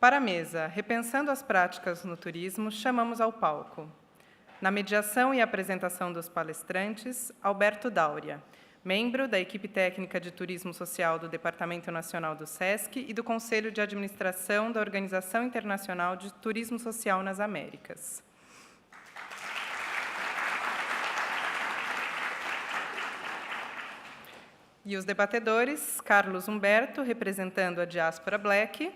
Para a mesa, repensando as práticas no turismo, chamamos ao palco, na mediação e apresentação dos palestrantes, Alberto Dáurea, membro da equipe técnica de turismo social do Departamento Nacional do SESC e do Conselho de Administração da Organização Internacional de Turismo Social nas Américas. E os debatedores, Carlos Humberto, representando a Diáspora Black,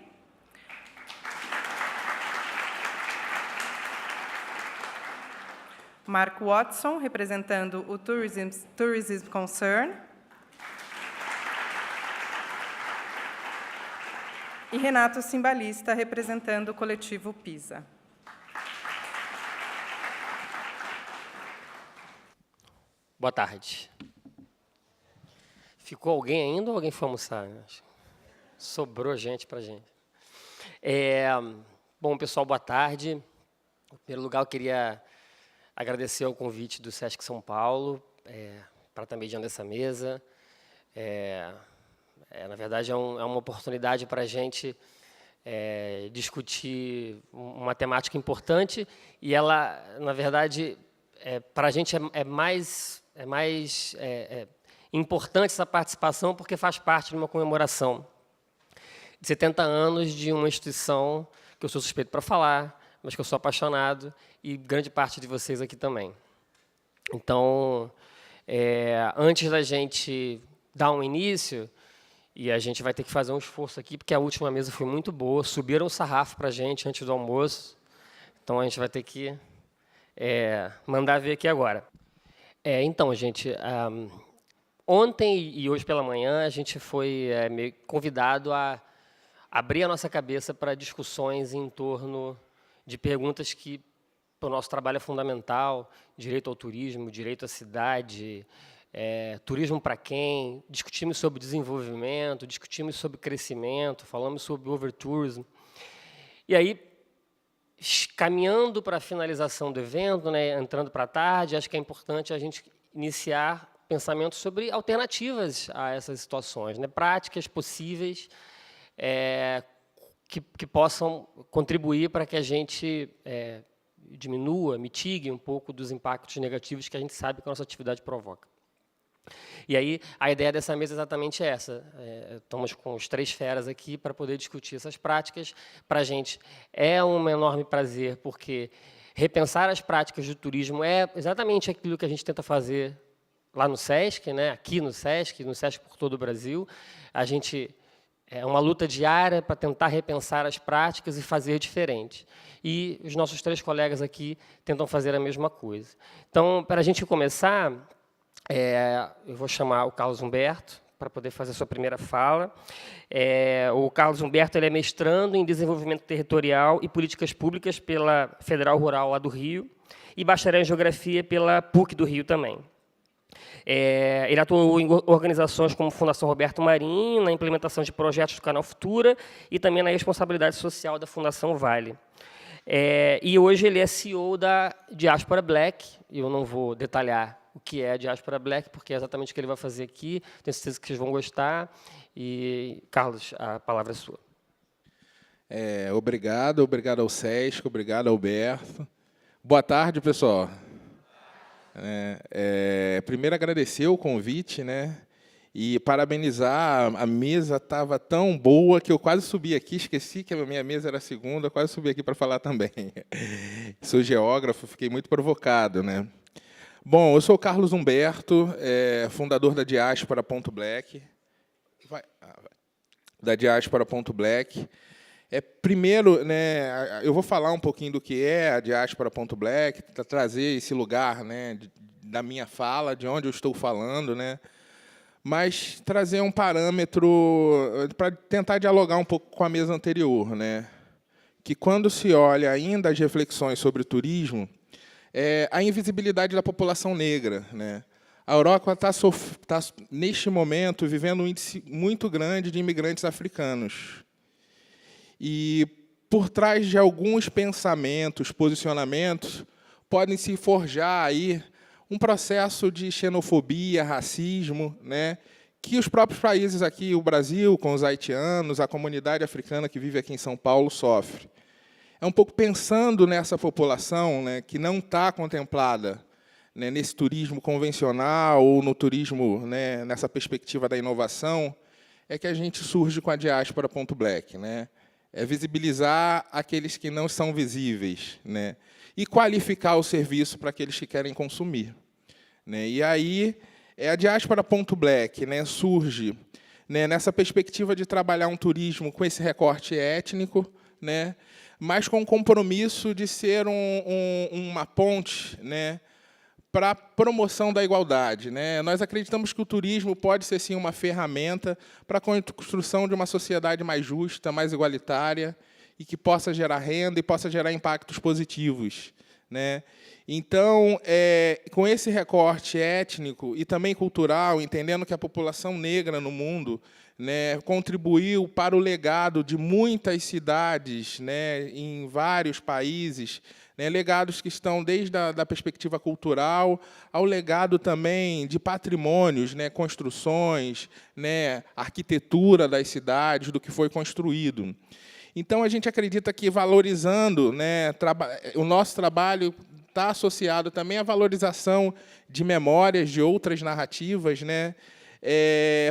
Mark Watson, representando o Tourism Concern, e Renato Cimbalista, representando o coletivo PISA. Boa tarde. Ficou alguém ainda ou alguém foi almoçar? Sobrou gente para a gente. Bom, pessoal, boa tarde. Em primeiro lugar, eu queria agradecer o convite do SESC São Paulo para estar mediando essa mesa. Na verdade, é uma oportunidade para a gente discutir uma temática importante e ela, na verdade, para a gente é mais importante essa participação porque faz parte de uma comemoração de 70 anos de uma instituição que eu sou suspeito para falar, mas que eu sou apaixonado, e grande parte de vocês aqui também. Então, antes da gente dar um início, e a gente vai ter que fazer um esforço aqui, porque a última mesa foi muito boa, subiram o sarrafo para a gente antes do almoço, então a gente vai ter que mandar ver aqui agora. Então, gente, ontem e hoje pela manhã, a gente foi meio convidado a abrir a nossa cabeça para discussões em torno de perguntas que, para o nosso trabalho, é fundamental: direito ao turismo, direito à cidade, turismo para quem, discutimos sobre desenvolvimento, discutimos sobre crescimento, falamos sobre overtourism. E aí, caminhando para a finalização do evento, entrando para a tarde, acho que é importante a gente iniciar pensamentos sobre alternativas a essas situações, práticas possíveis que possam contribuir para que a gente diminua, mitigue um pouco dos impactos negativos que a gente sabe que a nossa atividade provoca. E aí, a ideia dessa mesa é exatamente essa. Estamos com os 3 feras aqui para poder discutir essas práticas. Para a gente é um enorme prazer, porque repensar as práticas do turismo é exatamente aquilo que a gente tenta fazer lá no SESC, aqui no SESC por todo o Brasil. A gente é uma luta diária para tentar repensar as práticas e fazer diferente. E os nossos 3 colegas aqui tentam fazer a mesma coisa. Então, para a gente começar, eu vou chamar o Carlos Humberto para poder fazer a sua primeira fala. O Carlos Humberto ele é mestrando em Desenvolvimento Territorial e Políticas Públicas pela Federal Rural lá do Rio e bacharel em Geografia pela PUC do Rio também. Ele atuou em organizações como Fundação Roberto Marinho, na implementação de projetos do Canal Futura e também na responsabilidade social da Fundação Vale. E hoje ele é CEO da Diáspora Black. Eu não vou detalhar o que é a Diáspora Black, porque é exatamente o que ele vai fazer aqui. Tenho certeza que vocês vão gostar. E, Carlos, a palavra é sua. Obrigado ao SESC, obrigado, Alberto. Boa tarde, pessoal. Primeiro, agradecer o convite, e parabenizar. A mesa estava tão boa que eu quase subi aqui, esqueci que a minha mesa era a segunda, quase subi aqui para falar também. Sou geógrafo, fiquei muito provocado. Bom, eu sou o Carlos Humberto, fundador da Diáspora.Black. Primeiro, eu vou falar um pouquinho do que é a Diáspora.Black, para trazer esse lugar da minha fala, de onde eu estou falando, mas trazer um parâmetro para tentar dialogar um pouco com a mesa anterior, que, quando se olha ainda as reflexões sobre o turismo, a invisibilidade da população negra. A Europa está, neste momento, vivendo um índice muito grande de imigrantes africanos. E, por trás de alguns pensamentos, posicionamentos, podem se forjar aí um processo de xenofobia, racismo, que os próprios países aqui, o Brasil, com os haitianos, a comunidade africana que vive aqui em São Paulo, sofre. É um pouco pensando nessa população, né, que não está contemplada, né, nesse turismo convencional ou no turismo, né, nessa perspectiva da inovação, é que a gente surge com a Diáspora Ponto Black, né? É visibilizar aqueles que não são visíveis, né? E qualificar o serviço para aqueles que querem consumir, né? E aí a Diáspora Ponto Black, né, surge, né, nessa perspectiva de trabalhar um turismo com esse recorte étnico, né, mas com o compromisso de ser uma ponte, né, para a promoção da igualdade, né? Nós acreditamos que o turismo pode ser, sim, uma ferramenta para a construção de uma sociedade mais justa, mais igualitária, e que possa gerar renda e possa gerar impactos positivos, né? Então, com esse recorte étnico e também cultural, entendendo que a população negra no mundo, né, contribuiu para o legado de muitas cidades, né, em vários países, né, legados que estão desde a perspectiva cultural ao legado também de patrimônios, né, construções, né, arquitetura das cidades, do que foi construído. Então, a gente acredita que, valorizando, né, o nosso trabalho está associado também à valorização de memórias, de outras narrativas, né?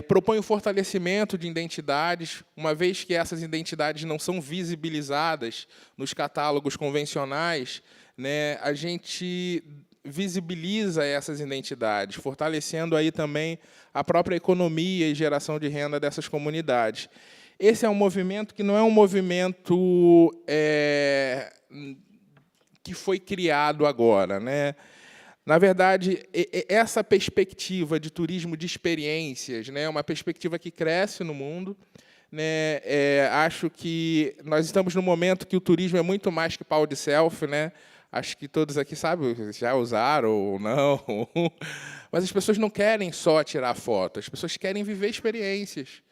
Propõe o fortalecimento de identidades, uma vez que essas identidades não são visibilizadas nos catálogos convencionais, né? A gente visibiliza essas identidades, fortalecendo aí também a própria economia e geração de renda dessas comunidades. Esse é um movimento que não é um movimento que foi criado agora, né? Na verdade, essa perspectiva de turismo de experiências, né, é uma perspectiva que cresce no mundo, né? Acho que nós estamos num momento que o turismo é muito mais que pau de selfie, né? Acho que todos aqui sabem, já usaram ou não, mas as pessoas não querem só tirar foto, as pessoas querem viver experiências,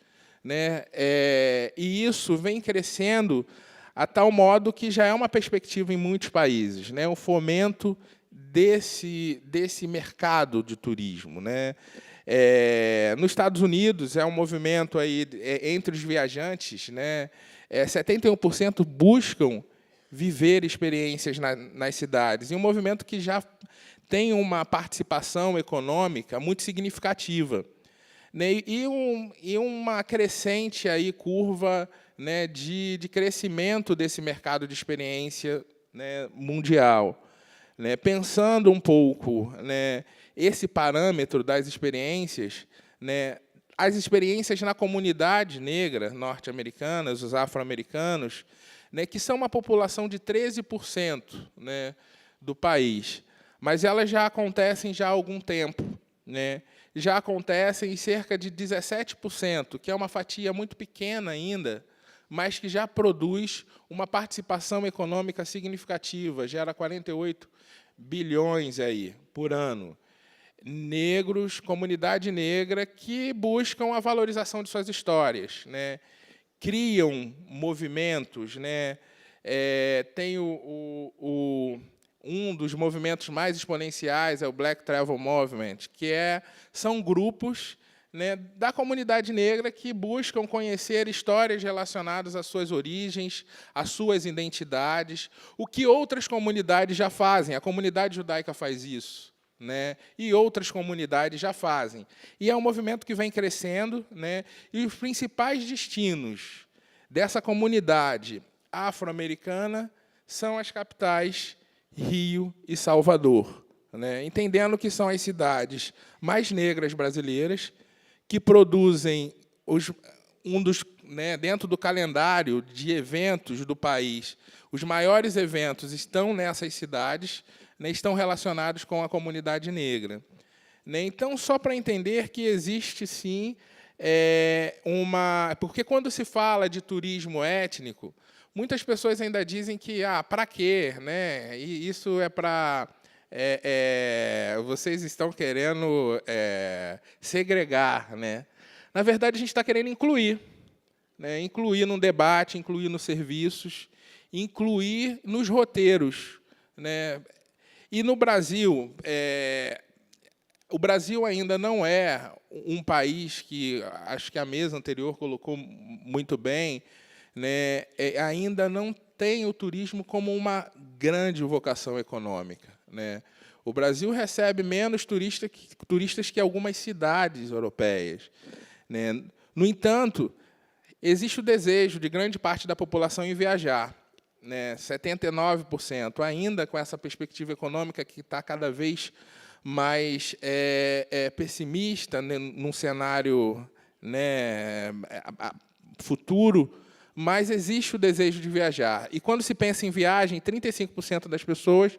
né? E isso vem crescendo a tal modo que já é uma perspectiva em muitos países, né? O fomento desse mercado de turismo, né? Nos Estados Unidos é um movimento aí entre os viajantes, né? 71% buscam viver experiências nas cidades, e um movimento que já tem uma participação econômica muito significativa, né? E uma crescente aí curva, né, de crescimento desse mercado de experiência, né, mundial. Né, pensando um pouco, né, esse parâmetro das experiências, né, as experiências na comunidade negra norte-americana, os afro-americanos, né, que são uma população de 13%, né, do país, mas elas já acontecem já há algum tempo, né, já acontecem em cerca de 17%, que é uma fatia muito pequena ainda, mas que já produz uma participação econômica significativa, gera 48 bilhões aí por ano. Negros, comunidade negra, que buscam a valorização de suas histórias, né? Criam movimentos, né? Tem um dos movimentos mais exponenciais é o Black Travel Movement, que são grupos, né, da comunidade negra que buscam conhecer histórias relacionadas às suas origens, às suas identidades, o que outras comunidades já fazem. A comunidade judaica faz isso, né, e outras comunidades já fazem. E é um movimento que vem crescendo, né, e os principais destinos dessa comunidade afro-americana são as capitais Rio e Salvador, né, entendendo que são as cidades mais negras brasileiras, que produzem né, dentro do calendário de eventos do país, os maiores eventos estão nessas cidades, né, estão relacionados com a comunidade negra. Né? Então, só para entender que existe, sim, porque quando se fala de turismo étnico, muitas pessoas ainda dizem que, para quê? Né? E isso é para... vocês estão querendo segregar, né? Na verdade, a gente está querendo incluir, né? Incluir no debate, incluir nos serviços, incluir nos roteiros, né? E no Brasil, o Brasil ainda não é um país que, acho que a mesa anterior colocou muito bem, né, ainda não tem o turismo como uma grande vocação econômica, né? O Brasil recebe menos turistas que algumas cidades europeias, né? No entanto, existe o desejo de grande parte da população em viajar, né? 79%, ainda com essa perspectiva econômica que está cada vez mais pessimista, né, num cenário, né, futuro, mas existe o desejo de viajar. E, quando se pensa em viagem, 35% das pessoas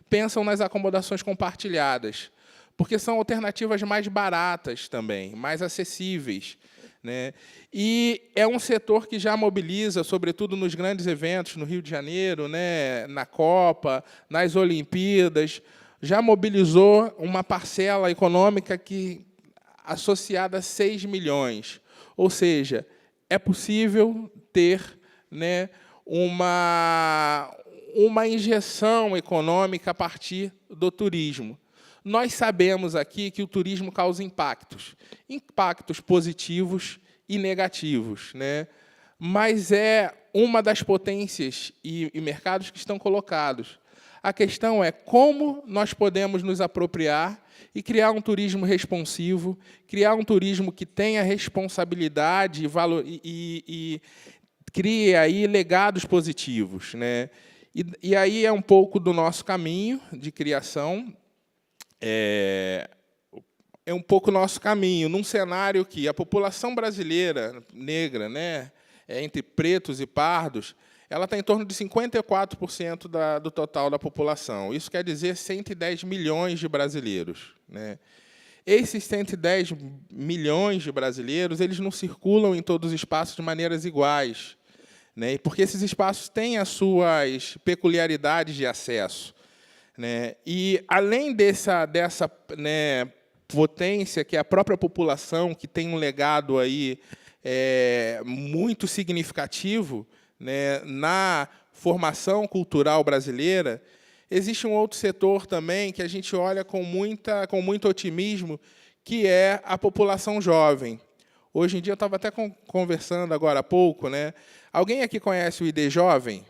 pensam nas acomodações compartilhadas, porque são alternativas mais baratas também, mais acessíveis, né? E é um setor que já mobiliza, sobretudo nos grandes eventos, no Rio de Janeiro, né, na Copa, nas Olimpíadas, já mobilizou uma parcela econômica associada a 6 milhões. Ou seja, é possível ter, né, uma injeção econômica a partir do turismo. Nós sabemos aqui que o turismo causa impactos positivos e negativos, né? Mas é uma das potências e mercados que estão colocados. A questão é como nós podemos nos apropriar e criar um turismo responsivo, criar um turismo que tenha responsabilidade e crie aí legados positivos, né? E aí é um pouco do nosso caminho de criação, é um pouco nosso caminho, num cenário que a população brasileira negra, né, entre pretos e pardos, ela está em torno de 54% do total da população. Isso quer dizer 110 milhões de brasileiros, né? Esses 110 milhões de brasileiros, eles não circulam em todos os espaços de maneiras iguais, né? Porque esses espaços têm as suas peculiaridades de acesso, né? E, além dessa né, potência, que é a própria população, que tem um legado aí, muito significativo, né, na formação cultural brasileira, existe um outro setor também que a gente olha com muito otimismo, que é a população jovem. Hoje em dia, eu estava até conversando agora há pouco, né? Alguém aqui conhece o ID Jovem?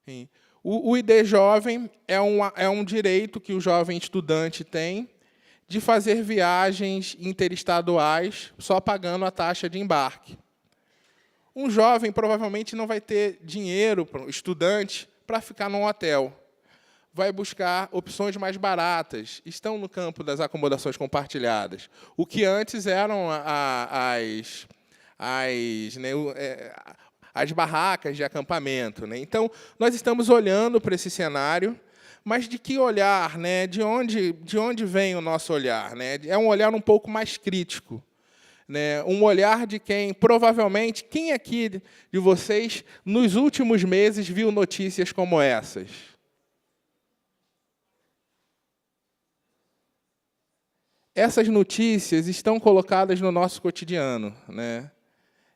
Sim. O ID Jovem é um direito que o jovem estudante tem de fazer viagens interestaduais só pagando a taxa de embarque. Um jovem provavelmente não vai ter dinheiro, estudante, para ficar num hotel. Vai buscar opções mais baratas. Estão no campo das acomodações compartilhadas. O que antes eram as barracas de acampamento, né? Então, nós estamos olhando para esse cenário, mas de que olhar, né? De onde vem o nosso olhar, né? É um olhar um pouco mais crítico, né? Um olhar de provavelmente, quem aqui de vocês, nos últimos meses, viu notícias como essas? Essas notícias estão colocadas no nosso cotidiano, né?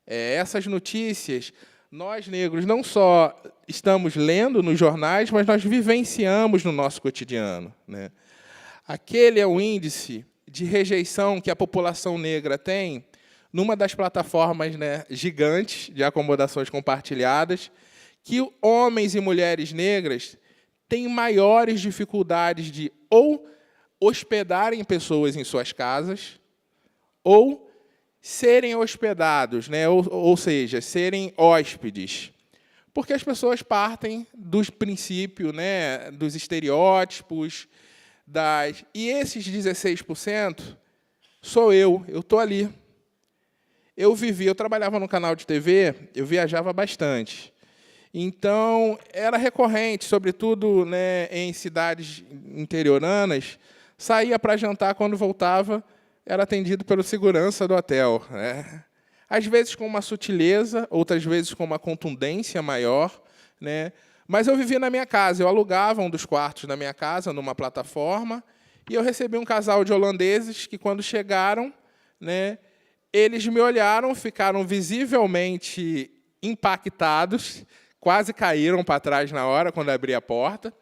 Essas notícias, nós, negros, não só estamos lendo nos jornais, mas nós vivenciamos no nosso cotidiano, né? Aquele é o índice de rejeição que a população negra tem numa das plataformas, né, gigantes de acomodações compartilhadas, que homens e mulheres negras têm maiores dificuldades de ou hospedarem pessoas em suas casas ou serem hospedados, né, ou seja, serem hóspedes. Porque as pessoas partem dos princípios, né, dos estereótipos, e esses 16% sou eu estou ali. Eu trabalhava no canal de TV, eu viajava bastante. Então, era recorrente, sobretudo, né, em cidades interioranas, saía para jantar, quando voltava, era atendido pelo segurança do hotel, né? Às vezes com uma sutileza, outras vezes com uma contundência maior, né? Mas eu vivia na minha casa, eu alugava um dos quartos da minha casa, numa plataforma, e eu recebi um casal de holandeses que, quando chegaram, né, eles me olharam, ficaram visivelmente impactados, quase caíram para trás na hora, quando abri a porta.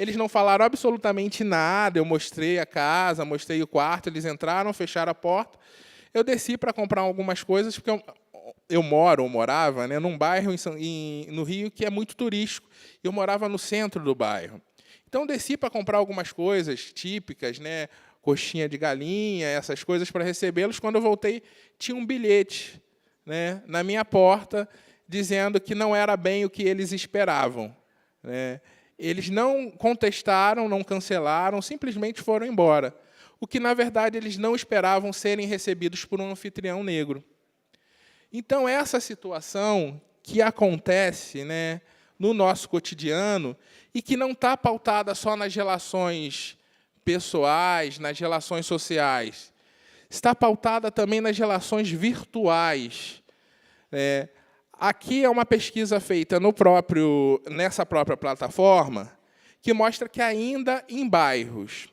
Eles não falaram absolutamente nada, eu mostrei a casa, mostrei o quarto, eles entraram, fecharam a porta. Eu desci para comprar algumas coisas, porque eu morava, né, num bairro no Rio que é muito turístico. Eu morava no centro do bairro. Então, desci para comprar algumas coisas típicas, né, coxinha de galinha, essas coisas para recebê-los. Quando eu voltei, tinha um bilhete, né, na minha porta, dizendo que não era bem o que eles esperavam, né. Eles não contestaram, não cancelaram, simplesmente foram embora. O que, na verdade, eles não esperavam serem recebidos por um anfitrião negro. Então, essa situação que acontece, né, no nosso cotidiano e que não está pautada só nas relações pessoais, nas relações sociais, está pautada também nas relações virtuais. Aqui é uma pesquisa feita nessa própria plataforma que mostra que ainda em bairros,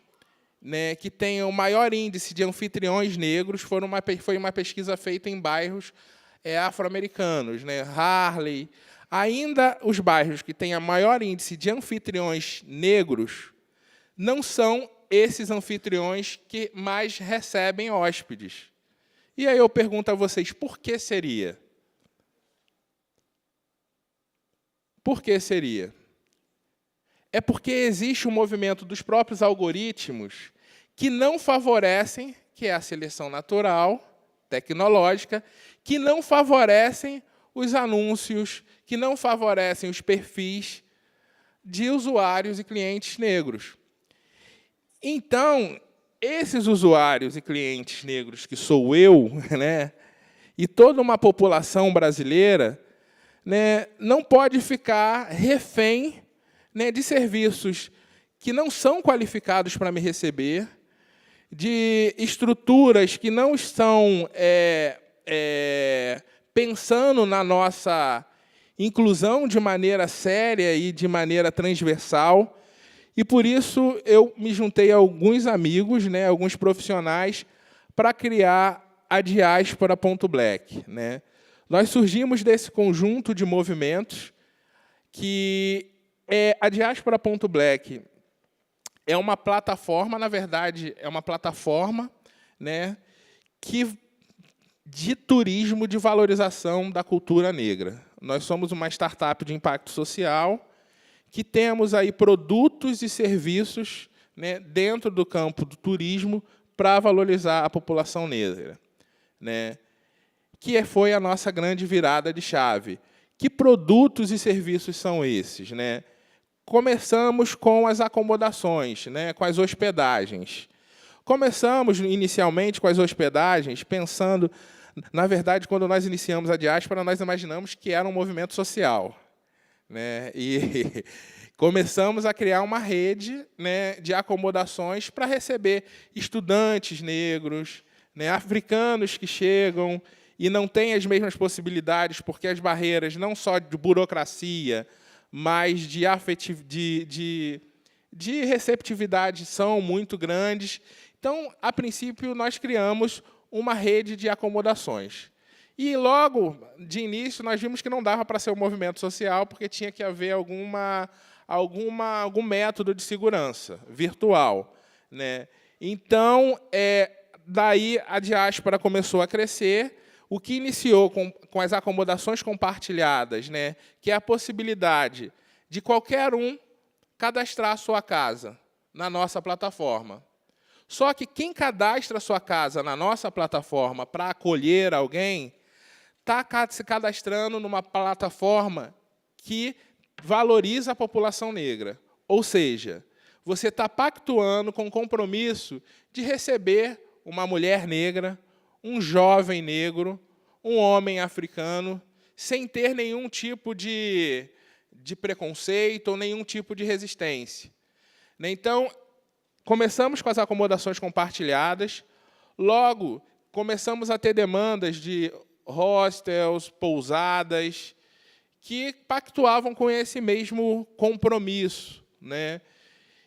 né, que têm o maior índice de anfitriões negros, foi uma pesquisa feita em bairros afro-americanos, né, Harlem. Ainda os bairros que têm o maior índice de anfitriões negros não são esses anfitriões que mais recebem hóspedes. E aí eu pergunto a vocês, por que seria? Por que seria? É porque existe um movimento dos próprios algoritmos que não favorecem, que é a seleção natural, tecnológica, que não favorecem os anúncios, que não favorecem os perfis de usuários e clientes negros. Então, esses usuários e clientes negros, que sou eu, né, e toda uma população brasileira, né, não pode ficar refém, né, de serviços que não são qualificados para me receber, de estruturas que não estão pensando na nossa inclusão de maneira séria e de maneira transversal. E, por isso, eu me juntei a alguns amigos, né, alguns profissionais, para criar a Diaspora.black, né? Nós surgimos desse conjunto de movimentos que a Diaspora.black é uma plataforma, na verdade, é uma plataforma, né, de turismo de valorização da cultura negra. Nós somos uma startup de impacto social que temos aí produtos e serviços, né, dentro do campo do turismo para valorizar a população negra, né, que foi a nossa grande virada de chave. Que produtos e serviços são esses, né? Começamos com as acomodações, né, com as hospedagens. Começamos, inicialmente, com as hospedagens, pensando... Na verdade, quando nós iniciamos a Diáspora, nós imaginamos que era um movimento social, né? E começamos a criar uma rede, né, de acomodações para receber estudantes negros, né, africanos que chegam e não têm as mesmas possibilidades, porque as barreiras não só de burocracia, mas de receptividade são muito grandes. Então, a princípio, nós criamos uma rede de acomodações. E, logo, de início, nós vimos que não dava para ser um movimento social, porque tinha que haver algum método de segurança virtual, né? Então, daí a diáspora começou a crescer, o que iniciou com as acomodações compartilhadas, né, que é a possibilidade de qualquer um cadastrar a sua casa na nossa plataforma. Só que quem cadastra a sua casa na nossa plataforma para acolher alguém está se cadastrando numa plataforma que valoriza a população negra. Ou seja, você está pactuando com o compromisso de receber uma mulher negra, um jovem negro, um homem africano, sem ter nenhum tipo de preconceito ou nenhum tipo de resistência. Então, começamos com as acomodações compartilhadas, logo começamos a ter demandas de hostels, pousadas, que pactuavam com esse mesmo compromisso, né?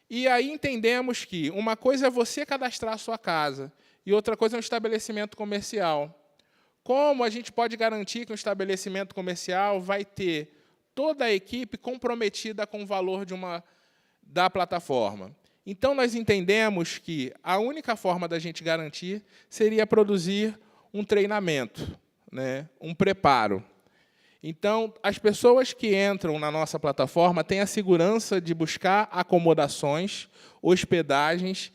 E aí entendemos que uma coisa é você cadastrar a sua casa e outra coisa é um estabelecimento comercial. Como a gente pode garantir que um estabelecimento comercial vai ter toda a equipe comprometida com o valor da plataforma. Então, nós entendemos que a única forma da gente garantir seria produzir um treinamento, né, um preparo. Então, as pessoas que entram na nossa plataforma têm a segurança de buscar acomodações, hospedagens,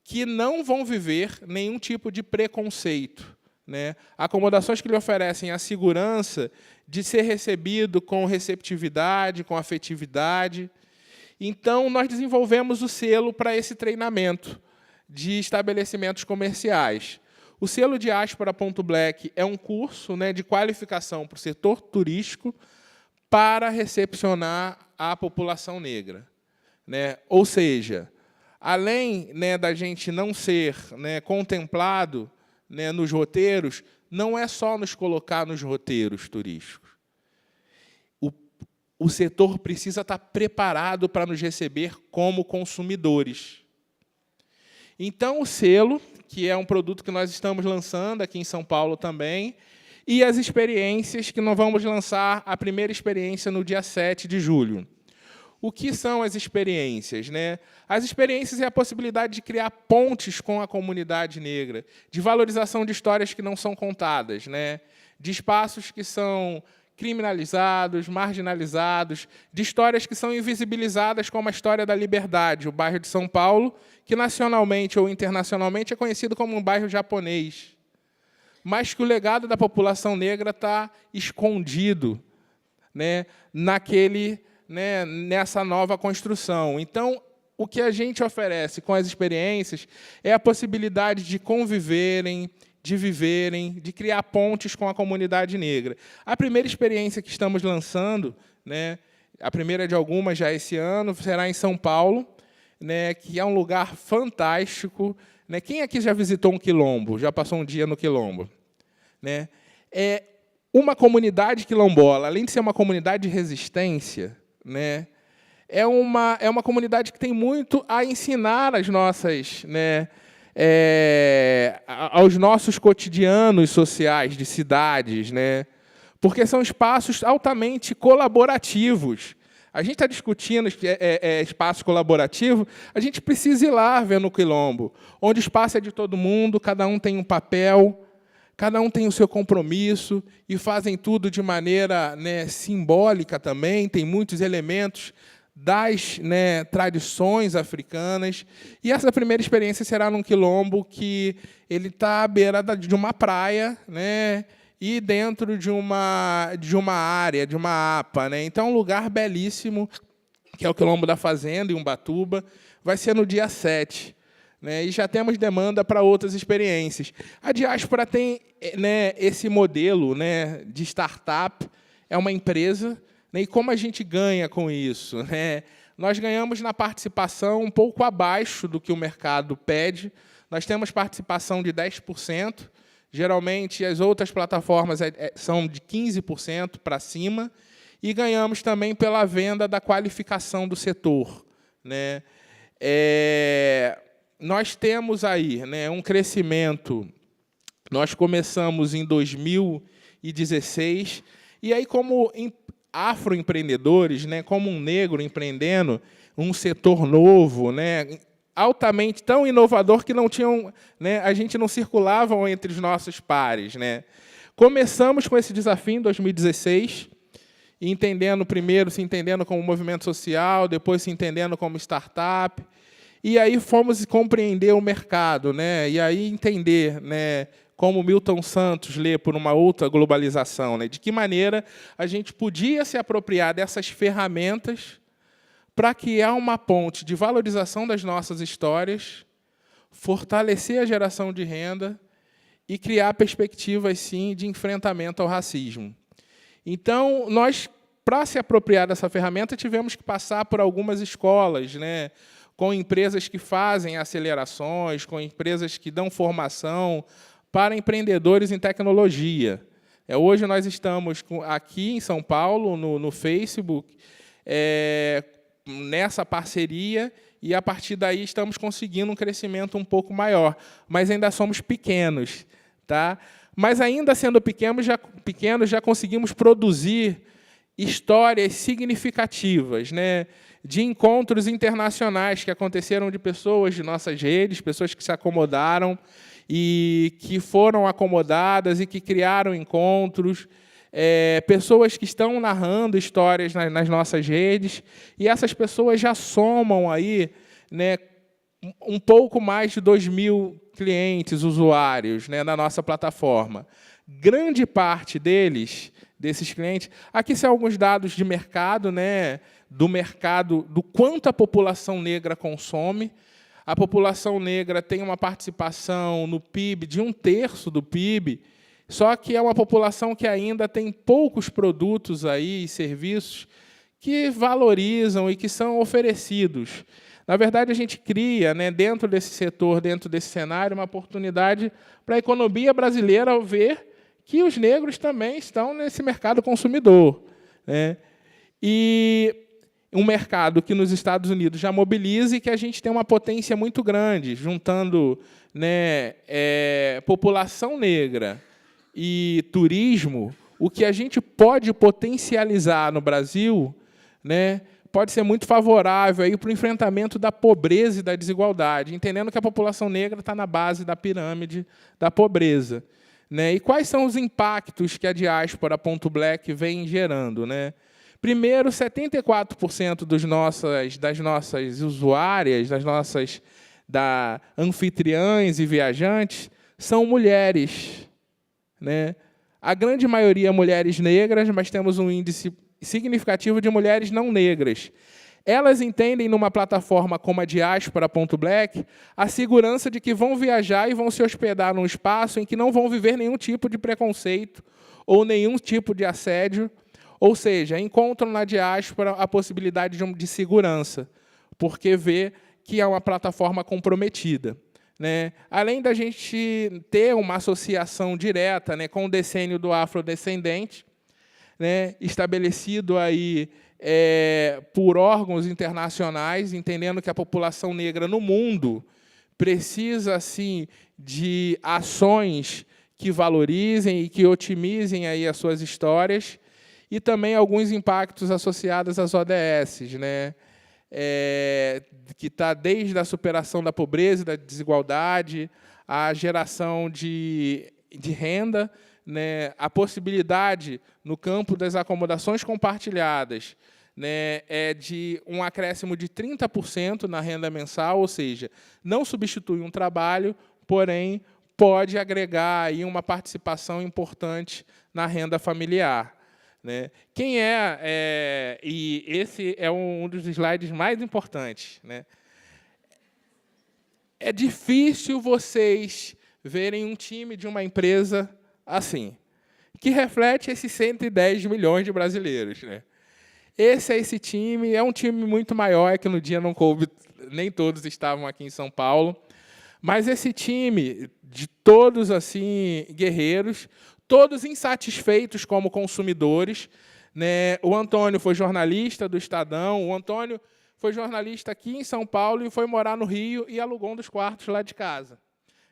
que não vão viver nenhum tipo de preconceito, né? Acomodações que lhe oferecem a segurança de ser recebido com receptividade, com afetividade. Então, nós desenvolvemos o selo para esse treinamento de estabelecimentos comerciais. O selo Diaspora.black é um curso, né, de qualificação para o setor turístico para recepcionar a população negra, né? Ou seja, além, né, da gente não ser, né, contemplado, né, nos roteiros, não é só nos colocar nos roteiros turísticos. O setor precisa estar preparado para nos receber como consumidores. Então, o selo, que é um produto que nós estamos lançando aqui em São Paulo também, e as experiências, que nós vamos lançar a primeira experiência no dia 7 de julho. O que são as experiências, né? As experiências é a possibilidade de criar pontes com a comunidade negra, de valorização de histórias que não são contadas, né? De espaços que são criminalizados, marginalizados, de histórias que são invisibilizadas, como a história da Liberdade, o bairro de São Paulo, que nacionalmente ou internacionalmente é conhecido como um bairro japonês, mas que o legado da população negra está escondido, né, nessa nova construção. Então, o que a gente oferece com as experiências é a possibilidade de conviverem, de viverem, de criar pontes com a comunidade negra. A primeira experiência que estamos lançando, né, a primeira de algumas já esse ano, será em São Paulo, né, que é um lugar fantástico, né? Quem aqui já visitou um quilombo? Já passou um dia no quilombo? Né? É uma comunidade quilombola, além de ser uma comunidade de resistência, né, é uma comunidade que tem muito a ensinar às nossas, né, aos nossos cotidianos sociais de cidades, né? Porque são espaços altamente colaborativos. A gente está discutindo espaço colaborativo, a gente precisa ir lá ver no quilombo, onde o espaço é de todo mundo, cada um tem um papel, cada um tem o seu compromisso, e fazem tudo de maneira, né, simbólica também, tem muitos elementos das, né, tradições africanas. E essa primeira experiência será num quilombo que ele está à beira de uma praia, né, e dentro de uma área, de uma APA, né? Então, é um lugar belíssimo, que é o Quilombo da Fazenda, em Ubatuba. Vai ser no dia 7. Né? E já temos demanda para outras experiências. A Diáspora tem, né, esse modelo, né, de startup, é uma empresa. E como a gente ganha com isso? Né? Nós ganhamos na participação um pouco abaixo do que o mercado pede. Nós temos participação de 10%. Geralmente, as outras plataformas são de 15% para cima. E ganhamos também pela venda da qualificação do setor. Né? Nós temos aí, né, um crescimento. Nós começamos em 2016. E aí, como afroempreendedores, né, como um negro empreendendo um setor novo, né, altamente tão inovador que não tinham, né, a gente não circulava entre os nossos pares, né. Começamos com esse desafio em 2016, primeiro se entendendo como movimento social, depois se entendendo como startup, e aí fomos compreender o mercado, né, e aí entender, né, como Milton Santos lê por uma outra globalização, né? De que maneira a gente podia se apropriar dessas ferramentas para criar uma ponte de valorização das nossas histórias, fortalecer a geração de renda e criar perspectivas, sim, de enfrentamento ao racismo. Então, nós, para se apropriar dessa ferramenta, tivemos que passar por algumas escolas, né? Com empresas que fazem acelerações, com empresas que dão formação para empreendedores em tecnologia. Hoje nós estamos aqui em São Paulo, no Facebook, nessa parceria, e, a partir daí, estamos conseguindo um crescimento um pouco maior. Mas ainda somos pequenos. Tá? Mas, ainda sendo pequenos, já conseguimos produzir histórias significativas, né, de encontros internacionais que aconteceram de pessoas de nossas redes, pessoas que se acomodaram e que foram acomodadas e que criaram encontros, pessoas que estão narrando histórias nas nossas redes, e essas pessoas já somam aí, né, um pouco mais de 2.000 clientes, usuários, né, na nossa plataforma. Grande parte desses clientes, aqui são alguns dados de mercado, né, do mercado, do quanto a população negra consome. A população negra tem uma participação no PIB de 1/3 do PIB, só que é uma população que ainda tem poucos produtos aí, serviços que valorizam e que são oferecidos. Na verdade, a gente cria, né, dentro desse setor, dentro desse cenário, uma oportunidade para a economia brasileira ao ver que os negros também estão nesse mercado consumidor, né? E um mercado que nos Estados Unidos já mobiliza e que a gente tem uma potência muito grande, juntando, né, população negra e turismo. O que a gente pode potencializar no Brasil, né, pode ser muito favorável para o enfrentamento da pobreza e da desigualdade, entendendo que a população negra está na base da pirâmide da pobreza, né? E quais são os impactos que a diáspora .black vem gerando, né? Primeiro, 74% das nossas usuárias, das anfitriãs e viajantes, são mulheres, né? A grande maioria mulheres negras, mas temos um índice significativo de mulheres não negras. Elas entendem, numa plataforma como a diáspora.black, a segurança de que vão viajar e vão se hospedar num espaço em que não vão viver nenhum tipo de preconceito ou nenhum tipo de assédio, ou seja, encontram na diáspora a possibilidade de segurança, porque vê que é uma plataforma comprometida, né? Além da gente ter uma associação direta, né, com o decênio do afrodescendente, né, estabelecido aí por órgãos internacionais, entendendo que a população negra no mundo precisa, assim, de ações que valorizem e que otimizem aí as suas histórias, e também alguns impactos associados às ODS, né, que está desde a superação da pobreza e da desigualdade, a geração de renda, né, a possibilidade, no campo das acomodações compartilhadas, né, de um acréscimo de 30% na renda mensal, ou seja, não substitui um trabalho, porém pode agregar aí uma participação importante na renda familiar, né? E esse é um dos slides mais importantes, né? É difícil vocês verem um time de uma empresa assim, que reflete esses 110 milhões de brasileiros, né? Esse time é um time muito maior, é que no dia não coube, nem todos estavam aqui em São Paulo, mas esse time de todos assim guerreiros, todos insatisfeitos como consumidores, né? O Antônio foi jornalista do Estadão, o Antônio foi jornalista aqui em São Paulo e foi morar no Rio e alugou um dos quartos lá de casa,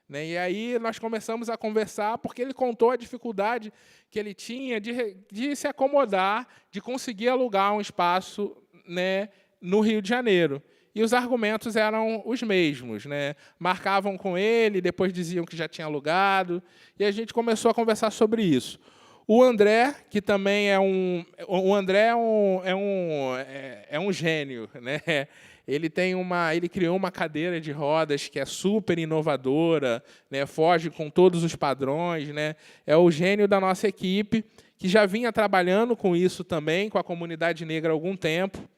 né? E aí nós começamos a conversar, porque ele contou a dificuldade que ele tinha de se acomodar, de conseguir alugar um espaço, né, no Rio de Janeiro. E os argumentos eram os mesmos, né? Marcavam com ele, depois diziam que já tinha alugado, e a gente começou a conversar sobre isso. O André, que também é um gênio, né? Ele criou uma cadeira de rodas que é super inovadora, né? Foge com todos os padrões, né? É o gênio da nossa equipe, que já vinha trabalhando com isso também, com a comunidade negra há algum tempo.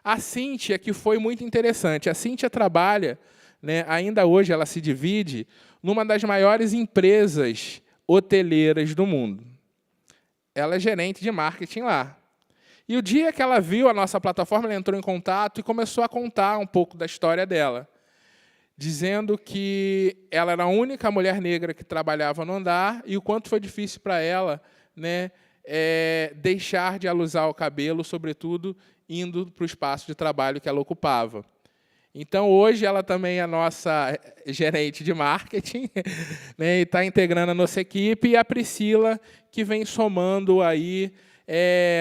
A Cíntia, que foi muito interessante. A Cíntia trabalha, né, ainda hoje ela se divide, numa das maiores empresas hoteleiras do mundo. Ela é gerente de marketing lá. E o dia que ela viu a nossa plataforma, ela entrou em contato e começou a contar um pouco da história dela, dizendo que ela era a única mulher negra que trabalhava no andar e o quanto foi difícil para ela, né, deixar de alisar o cabelo, sobretudo indo para o espaço de trabalho que ela ocupava. Então, hoje, ela também é a nossa gerente de marketing, né, e está integrando a nossa equipe, e a Priscila, que vem somando aí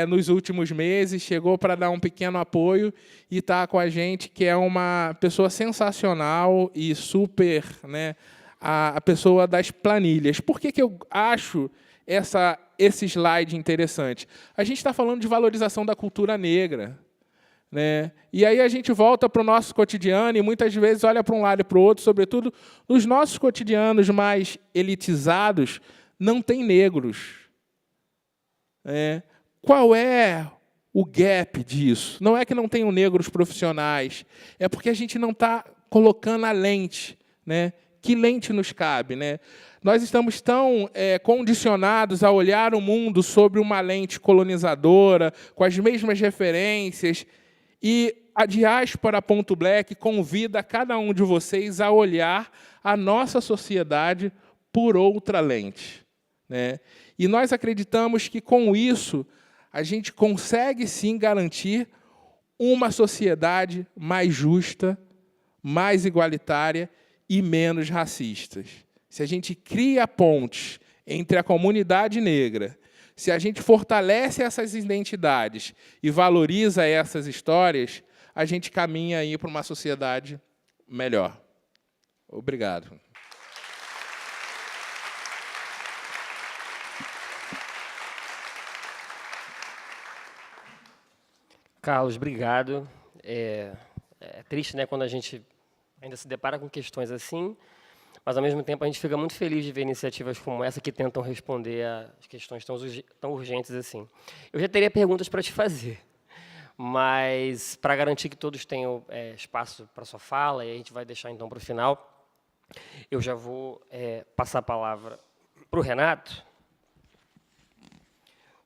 nos últimos meses, chegou para dar um pequeno apoio e está com a gente, que é uma pessoa sensacional e super, né, a pessoa das planilhas. Por que eu acho esse slide interessante? A gente está falando de valorização da cultura negra, né? E aí a gente volta para o nosso cotidiano e muitas vezes olha para um lado e para o outro, sobretudo nos nossos cotidianos mais elitizados, não tem negros. Qual é o gap disso? Não é que não tenham negros profissionais, é porque a gente não está colocando a lente, né? Que lente nos cabe, né? Nós estamos tão condicionados a olhar o mundo sobre uma lente colonizadora, com as mesmas referências, e a Diaspora.Black convida cada um de vocês a olhar a nossa sociedade por outra lente, né? E nós acreditamos que, com isso, a gente consegue, sim, garantir uma sociedade mais justa, mais igualitária e menos racista. Se a gente cria pontes entre a comunidade negra, se a gente fortalece essas identidades e valoriza essas histórias, a gente caminha aí para uma sociedade melhor. Obrigado. Carlos, obrigado. É triste, né, quando a gente ainda se depara com questões assim, mas, ao mesmo tempo, a gente fica muito feliz de ver iniciativas como essa que tentam responder às questões tão urgentes assim. Eu já teria perguntas para te fazer, mas, para garantir que todos tenham espaço para a sua fala, e a gente vai deixar, então, para o final, eu já vou passar a palavra para o Renato.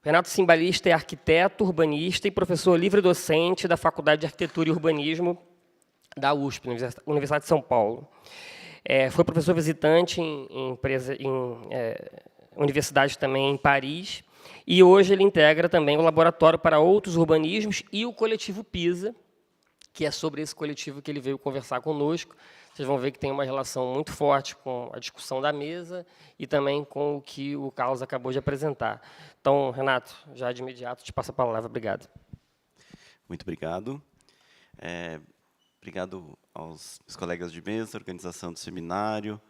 O Renato Cimbalista é arquiteto, urbanista e professor livre-docente da Faculdade de Arquitetura e Urbanismo da USP, Universidade de São Paulo. Foi professor visitante em universidades também em Paris, e hoje ele integra também o Laboratório para Outros Urbanismos e o coletivo PISA, que é sobre esse coletivo que ele veio conversar conosco. Vocês vão ver que tem uma relação muito forte com a discussão da mesa e também com o que o Carlos acabou de apresentar. Então, Renato, já de imediato, te passo a palavra. Obrigado. Muito obrigado. Obrigado aos meus colegas de mesa, organização do seminário,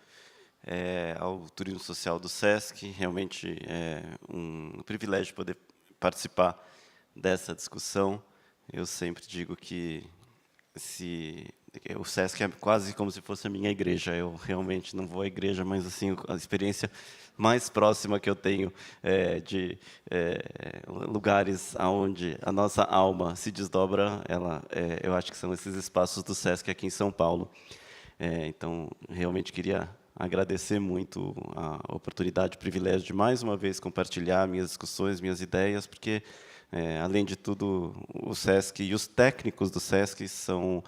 ao Turismo Social do SESC. Realmente é um privilégio poder participar dessa discussão. Eu sempre digo que o SESC é quase como se fosse a minha igreja. Eu realmente não vou à igreja, mas assim, a experiência mais próxima que eu tenho de lugares onde a nossa alma se desdobra, eu acho que são esses espaços do SESC aqui em São Paulo. Então, realmente queria agradecer muito a oportunidade, o privilégio de, mais uma vez, compartilhar minhas discussões, minhas ideias, porque, além de tudo, o SESC e os técnicos do SESC são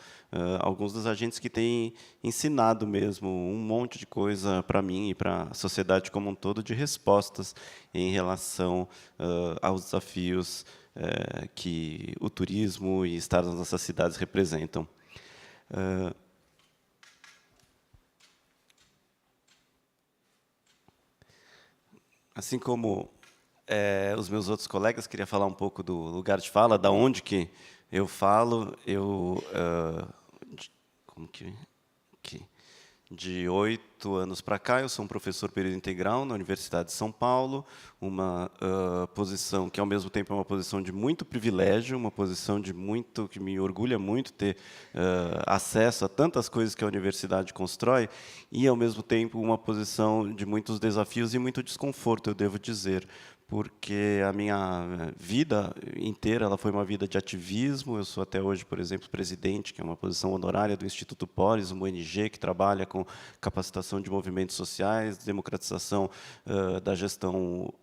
alguns dos agentes que têm ensinado mesmo um monte de coisa para mim e para a sociedade como um todo, de respostas em relação aos desafios que o turismo e estar nas nossas cidades representam. Assim como os meus outros colegas, queria falar um pouco do lugar de fala, da onde que eu falo. De 8 anos para cá, eu sou um professor período integral na Universidade de São Paulo, uma posição que, ao mesmo tempo, é uma posição de muito privilégio, uma posição que me orgulha muito ter acesso a tantas coisas que a universidade constrói, e, ao mesmo tempo, uma posição de muitos desafios e muito desconforto, eu devo dizer, porque a minha vida inteira ela foi uma vida de ativismo. Eu sou até hoje, por exemplo, presidente, que é uma posição honorária do Instituto Polis, uma ONG que trabalha com capacitação de movimentos sociais, democratização da gestão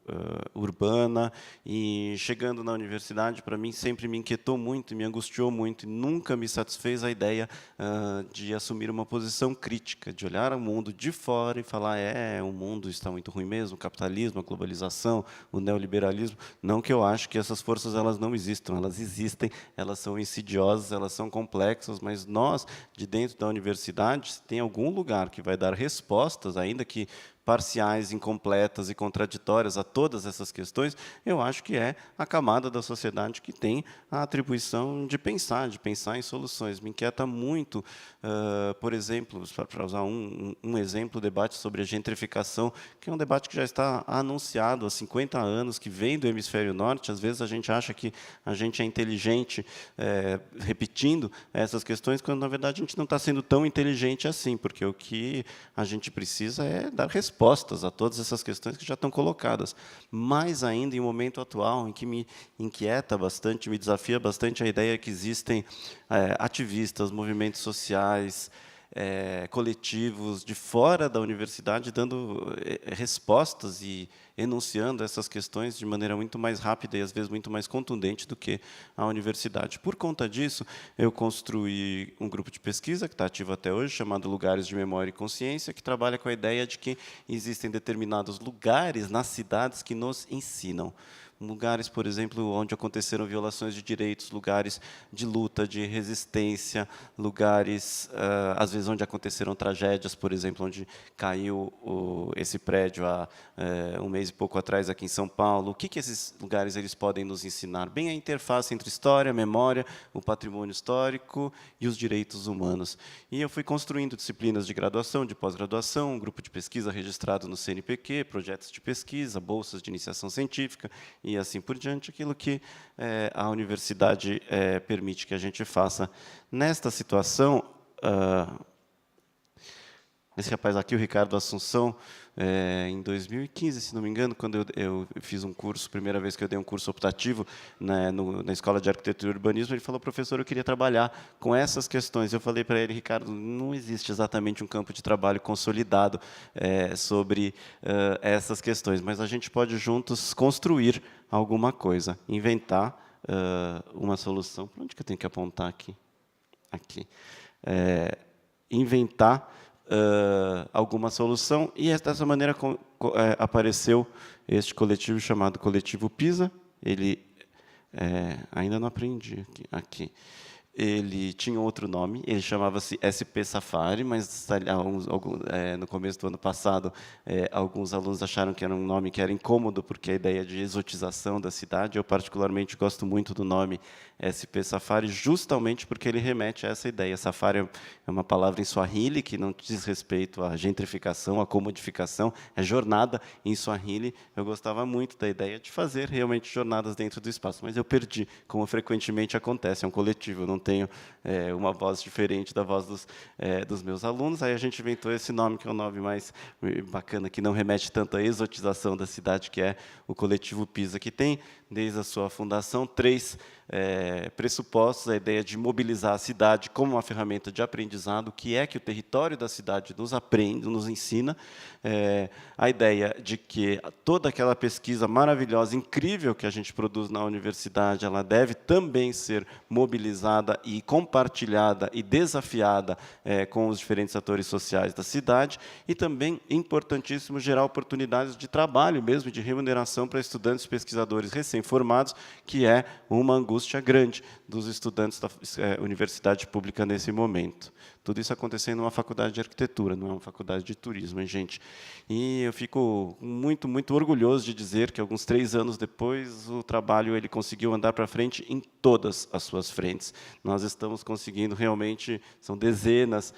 urbana. E, chegando na universidade, para mim, sempre me inquietou muito, me angustiou muito, e nunca me satisfez a ideia de assumir uma posição crítica, de olhar o mundo de fora e falar: o mundo está muito ruim mesmo, o capitalismo, a globalização, o neoliberalismo. Não que eu acho que essas forças elas não existam, elas existem, elas são insidiosas, elas são complexas, mas nós, de dentro da universidade, se tem algum lugar que vai dar respostas, ainda que parciais, incompletas e contraditórias a todas essas questões, eu acho que é a camada da sociedade que tem a atribuição de pensar em soluções. Me inquieta muito, por exemplo, para usar um exemplo, o debate sobre a gentrificação, que é um debate que já está anunciado há 50 anos, que vem do hemisfério norte. Às vezes a gente acha que a gente é inteligente repetindo essas questões, quando, na verdade, a gente não está sendo tão inteligente assim, porque o que a gente precisa é dar respostas a todas essas questões que já estão colocadas. Mais ainda em um momento atual, em que me inquieta bastante, me desafia bastante a ideia que existem ativistas, movimentos sociais, coletivos de fora da universidade dando respostas e enunciando essas questões de maneira muito mais rápida e, às vezes, muito mais contundente do que a universidade. Por conta disso, eu construí um grupo de pesquisa, que está ativo até hoje, chamado Lugares de Memória e Consciência, que trabalha com a ideia de que existem determinados lugares nas cidades que nos ensinam. Lugares, por exemplo, onde aconteceram violações de direitos, lugares de luta, de resistência, lugares, às vezes, onde aconteceram tragédias, por exemplo, onde caiu esse prédio há um mês e pouco atrás aqui em São Paulo. O que esses lugares eles podem nos ensinar? Bem a interface entre história, memória, o patrimônio histórico e os direitos humanos. E eu fui construindo disciplinas de graduação, de pós-graduação, um grupo de pesquisa registrado no CNPq, projetos de pesquisa, bolsas de iniciação científica, e assim por diante, aquilo que a universidade permite que a gente faça. Nesta situação, esse rapaz aqui, o Ricardo Assunção, em 2015, se não me engano, quando eu fiz um curso, primeira vez que eu dei um curso optativo, né, na Escola de Arquitetura e Urbanismo, ele falou: professor, eu queria trabalhar com essas questões. Eu falei para ele: Ricardo, não existe exatamente um campo de trabalho consolidado sobre essas questões, mas a gente pode juntos construir alguma coisa, inventar uma solução. Para onde que eu tenho que apontar aqui? Aqui. Inventar alguma solução, e dessa maneira apareceu este coletivo chamado Coletivo Pisa. Ele ainda não aprendi aqui. Ele tinha outro nome, ele chamava-se SP Safari, mas no começo do ano passado, alguns alunos acharam que era um nome que era incômodo, porque a ideia de exotização da cidade. Eu, particularmente, gosto muito do nome SP Safari, justamente porque ele remete a essa ideia. Safari é uma palavra em Swahili, que não diz respeito à gentrificação, à comodificação, é jornada em Swahili. Eu gostava muito da ideia de fazer realmente jornadas dentro do espaço, mas eu perdi, como frequentemente acontece, é um coletivo, eu não tenho uma voz diferente da voz dos meus alunos. Aí a gente inventou esse nome, que é um nome mais bacana, que não remete tanto à exotização da cidade, que é o Coletivo Pisa, que tem, desde a sua fundação, 3 pressupostos: a ideia de mobilizar a cidade como uma ferramenta de aprendizado, que é que o território da cidade nos aprende, nos ensina, a ideia de que toda aquela pesquisa maravilhosa, incrível que a gente produz na universidade, ela deve também ser mobilizada e compartilhada e desafiada com os diferentes atores sociais da cidade, e também, importantíssimo, gerar oportunidades de trabalho mesmo, de remuneração para estudantes e pesquisadores recém-formados, que é uma angústia grande dos estudantes da universidade pública nesse momento. Tudo isso acontecendo numa faculdade de arquitetura, não é uma faculdade de turismo, hein, gente? E eu fico muito, muito orgulhoso de dizer que, alguns 3 anos depois, o trabalho ele conseguiu andar para frente em todas as suas frentes. Nós estamos conseguindo, realmente, são dezenas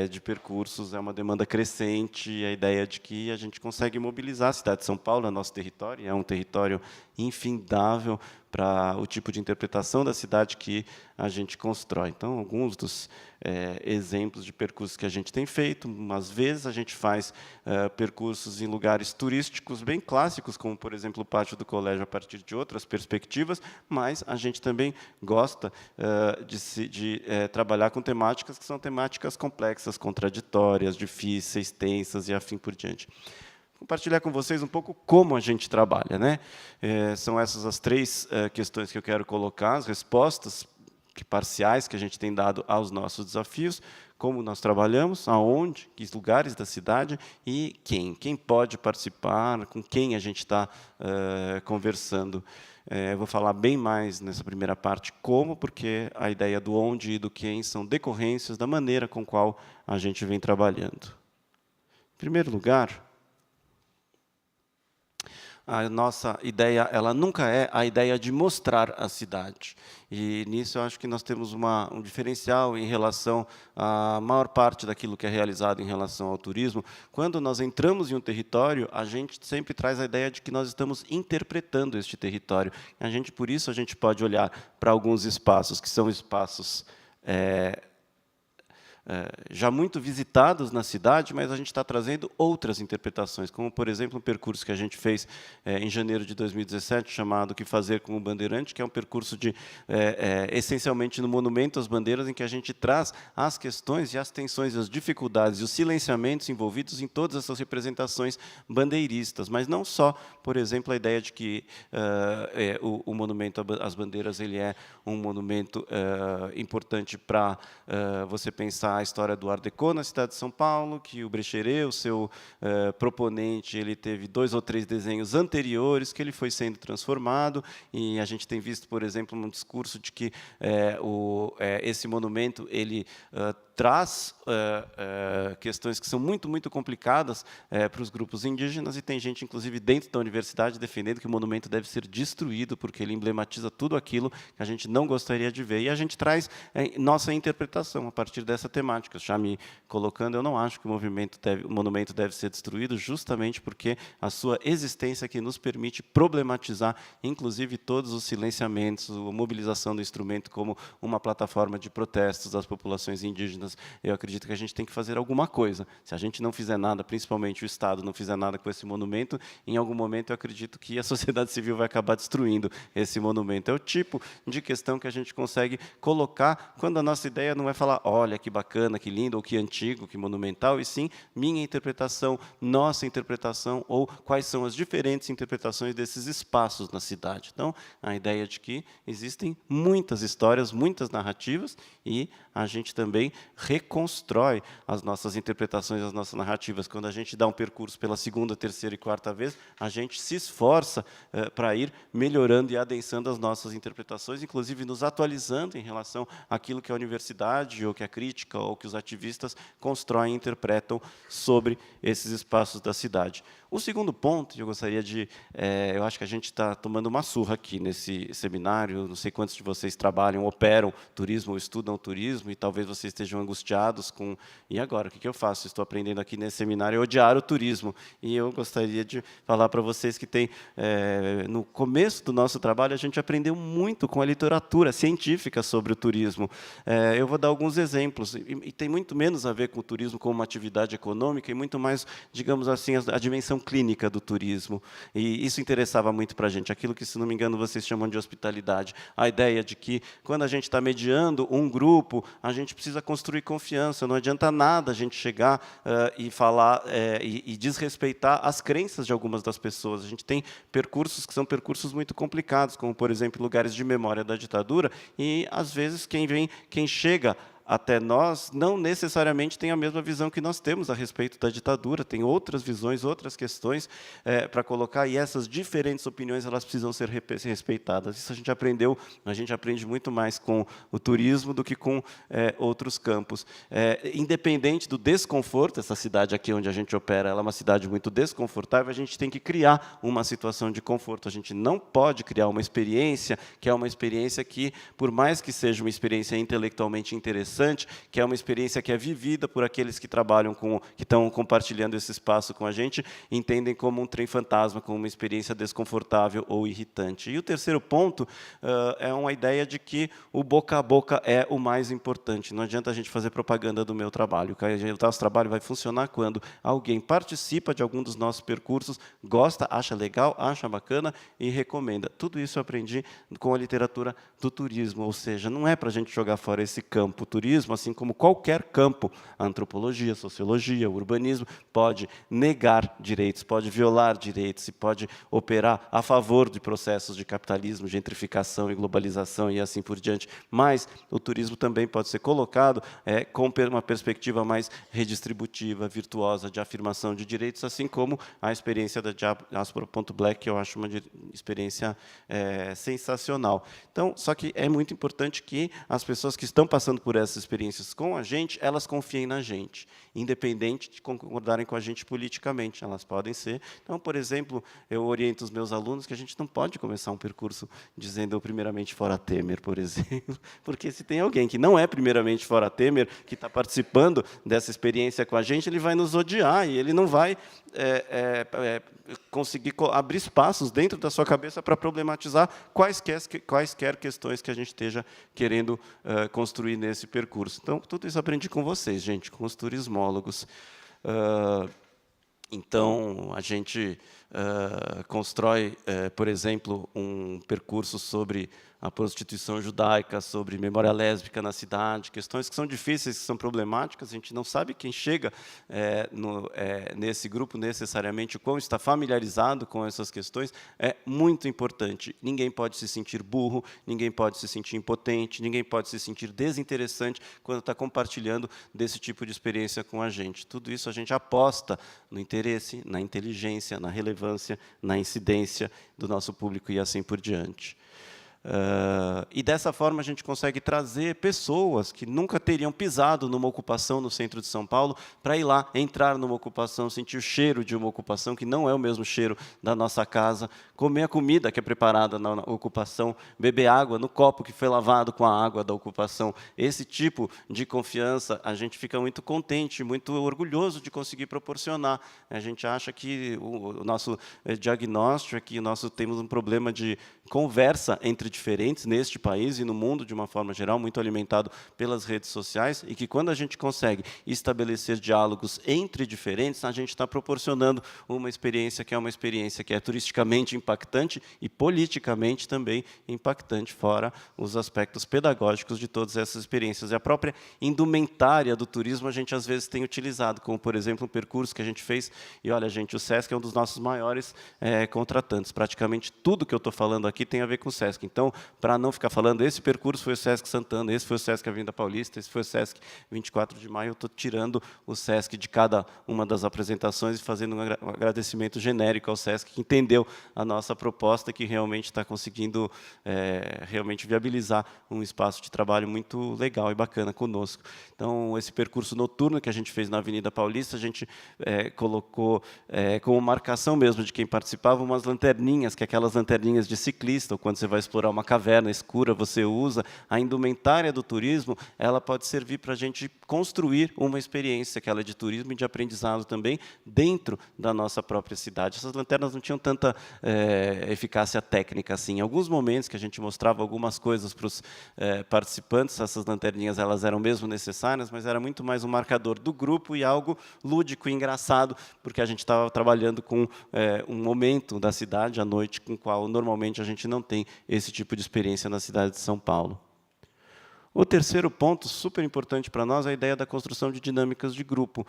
de percursos, é uma demanda crescente, a ideia de que a gente consegue mobilizar a cidade de São Paulo, é nosso território, é um território infindável para o tipo de interpretação da cidade que a gente constrói. Então, alguns dos exemplos de percursos que a gente tem feito: às vezes a gente faz percursos em lugares turísticos bem clássicos, como, por exemplo, o pátio do colégio, a partir de outras perspectivas, mas a gente também gosta de trabalhar com temáticas que são temáticas complexas, contraditórias, difíceis, tensas e assim por diante. Compartilhar com vocês um pouco como a gente trabalha, né? São essas as 3 questões que eu quero colocar, as respostas parciais que a gente tem dado aos nossos desafios: como nós trabalhamos, aonde, que lugares da cidade e quem pode participar, com quem a gente está conversando. Eu vou falar bem mais nessa primeira parte como, porque a ideia do onde e do quem são decorrências da maneira com qual a gente vem trabalhando. Em primeiro lugar, a nossa ideia, ela nunca é a ideia de mostrar a cidade. E nisso eu acho que nós temos um diferencial em relação à maior parte daquilo que é realizado em relação ao turismo. Quando nós entramos em um território, a gente sempre traz a ideia de que nós estamos interpretando este território. Por isso, a gente pode olhar para alguns espaços, que são espaços já muito visitados na cidade, mas a gente está trazendo outras interpretações, como, por exemplo, um percurso que a gente fez em janeiro de 2017, chamado Que Fazer com o Bandeirante, que é um percurso essencialmente no Monumento às Bandeiras, em que a gente traz as questões e as tensões, as dificuldades e os silenciamentos envolvidos em todas essas representações bandeiristas, mas não só, por exemplo, a ideia de que o Monumento às Bandeiras ele é um monumento importante para você pensar a história do Art Deco na cidade de São Paulo, que o Brecheret, o seu proponente, ele teve 2 ou 3 desenhos anteriores que ele foi sendo transformado, e a gente tem visto, por exemplo, um discurso de que esse monumento ele traz questões que são muito, muito complicadas para os grupos indígenas, e tem gente, inclusive, dentro da universidade, defendendo que o monumento deve ser destruído, porque ele emblematiza tudo aquilo que a gente não gostaria de ver. E a gente traz nossa interpretação a partir dessa temática. Já me colocando, eu não acho que o monumento deve ser destruído, justamente porque a sua existência que nos permite problematizar, inclusive, todos os silenciamentos, a mobilização do instrumento como uma plataforma de protestos das populações indígenas. Eu acredito que a gente tem que fazer alguma coisa. Se a gente não fizer nada, principalmente o Estado não fizer nada com esse monumento, em algum momento eu acredito que a sociedade civil vai acabar destruindo esse monumento. É o tipo de questão que a gente consegue colocar quando a nossa ideia não é falar, olha, que bacana, que lindo, ou que antigo, que monumental, e sim minha interpretação, nossa interpretação, ou quais são as diferentes interpretações desses espaços na cidade. Então, a ideia de que existem muitas histórias, muitas narrativas, e a gente também reconstrói as nossas interpretações, as nossas narrativas. Quando a gente dá um percurso pela 2ª, 3ª e 4ª vez, a gente se esforça para ir melhorando e adensando as nossas interpretações, inclusive nos atualizando em relação àquilo que a universidade, ou que a crítica, ou que os ativistas constroem e interpretam sobre esses espaços da cidade. O segundo ponto, eu gostaria de... eu acho que a gente está tomando uma surra aqui nesse seminário, não sei quantos de vocês trabalham, operam turismo ou estudam turismo, e talvez vocês estejam angustiados com... E agora, o que eu faço? Estou aprendendo aqui nesse seminário a odiar o turismo. E eu gostaria de falar para vocês que no começo do nosso trabalho, a gente aprendeu muito com a literatura científica sobre o turismo. Eu vou dar alguns exemplos, e tem muito menos a ver com o turismo como uma atividade econômica, e muito mais, digamos assim, a dimensão clínica do turismo. E isso interessava muito para a gente, aquilo que, se não me engano, vocês chamam de hospitalidade. A ideia de que, quando a gente está mediando um grupo, a gente precisa construir confiança. Não adianta nada a gente chegar e falar e desrespeitar as crenças de algumas das pessoas. A gente tem percursos que são percursos muito complicados, como, por exemplo, lugares de memória da ditadura, e, às vezes, quem chega até nós, não necessariamente tem a mesma visão que nós temos a respeito da ditadura, tem outras visões, outras questões para colocar, e essas diferentes opiniões elas precisam ser respeitadas. Isso a gente aprende muito mais com o turismo do que com outros campos. Independente do desconforto, essa cidade aqui onde a gente opera, ela é uma cidade muito desconfortável, a gente tem que criar uma situação de conforto. A gente não pode criar uma experiência que é uma experiência que, por mais que seja uma experiência intelectualmente interessante, que é uma experiência que é vivida por aqueles que trabalham que estão compartilhando esse espaço com a gente, entendem como um trem fantasma, como uma experiência desconfortável ou irritante. E o terceiro ponto é uma ideia de que o boca a boca é o mais importante. Não adianta a gente fazer propaganda do meu trabalho. O nosso trabalho vai funcionar quando alguém participa de algum dos nossos percursos, gosta, acha legal, acha bacana e recomenda. Tudo isso eu aprendi com a literatura do turismo, ou seja, não é para a gente jogar fora esse campo. O turismo, assim como qualquer campo, a antropologia, a sociologia, o urbanismo, pode negar direitos, pode violar direitos e pode operar a favor de processos de capitalismo, gentrificação e globalização e assim por diante. Mas o turismo também pode ser colocado com uma perspectiva mais redistributiva, virtuosa, de afirmação de direitos, assim como a experiência da Diaspora.Black, que eu acho uma experiência sensacional. Então, só que é muito importante que as pessoas que estão passando por essa essas experiências com a gente, elas confiem na gente, independente de concordarem com a gente politicamente. Elas podem ser. Então, por exemplo, eu oriento os meus alunos que a gente não pode começar um percurso dizendo primeiramente fora Temer, por exemplo, porque se tem alguém que não é primeiramente fora Temer, que está participando dessa experiência com a gente, ele vai nos odiar e ele não vai conseguir abrir espaços dentro da sua cabeça para problematizar quaisquer questões que a gente esteja querendo construir nesse percurso. Então, tudo isso aprendi com vocês, gente, com os turismólogos. Então, a gente constrói, por exemplo, um percurso sobre a prostituição judaica, sobre memória lésbica na cidade, questões que são difíceis, que são problemáticas, a gente não sabe quem chega nesse grupo necessariamente, o quão está familiarizado com essas questões, é muito importante. Ninguém pode se sentir burro, ninguém pode se sentir impotente, ninguém pode se sentir desinteressante quando está compartilhando desse tipo de experiência com a gente. Tudo isso a gente aposta no interesse, na inteligência, na relevância, na incidência do nosso público e assim por diante. E, dessa forma, a gente consegue trazer pessoas que nunca teriam pisado numa ocupação no centro de São Paulo para ir lá, entrar numa ocupação, sentir o cheiro de uma ocupação, que não é o mesmo cheiro da nossa casa, comer a comida que é preparada na ocupação, beber água no copo que foi lavado com a água da ocupação. Esse tipo de confiança, a gente fica muito contente, muito orgulhoso de conseguir proporcionar. A gente acha que o nosso diagnóstico é que temos um problema de conversa entre diferentes neste país e no mundo, de uma forma geral, muito alimentado pelas redes sociais, e que, quando a gente consegue estabelecer diálogos entre diferentes, a gente está proporcionando uma experiência que é turisticamente impactante e politicamente também impactante, fora os aspectos pedagógicos de todas essas experiências. E a própria indumentária do turismo a gente, às vezes, tem utilizado, como, por exemplo, um percurso que a gente fez, e, olha, gente, o SESC é um dos nossos maiores contratantes. Praticamente tudo que eu estou falando aqui tem a ver com o SESC. Então, para não ficar falando, esse percurso foi o SESC Santana, esse foi o SESC Avenida Paulista, esse foi o SESC 24 de Maio, eu estou tirando o SESC de cada uma das apresentações e fazendo um agradecimento genérico ao SESC, que entendeu a nossa proposta, que realmente está conseguindo realmente viabilizar um espaço de trabalho muito legal e bacana conosco. Então, esse percurso noturno que a gente fez na Avenida Paulista, a gente colocou como marcação mesmo de quem participava umas lanterninhas, que é aquelas lanterninhas de ciclista, ou quando você vai explorar uma caverna escura, você usa. A indumentária do turismo, ela pode servir para a gente construir uma experiência, que ela é de turismo e de aprendizado também, dentro da nossa própria cidade. Essas lanternas não tinham tanta eficácia técnica assim. Em alguns momentos que a gente mostrava algumas coisas para os participantes, essas lanterninhas elas eram mesmo necessárias, mas era muito mais um marcador do grupo e algo lúdico e engraçado, porque a gente estava trabalhando com um momento da cidade, à noite, com o qual normalmente a gente não tem esse tipo de experiência na cidade de São Paulo. O terceiro ponto, super importante para nós, é a ideia da construção de dinâmicas de grupo.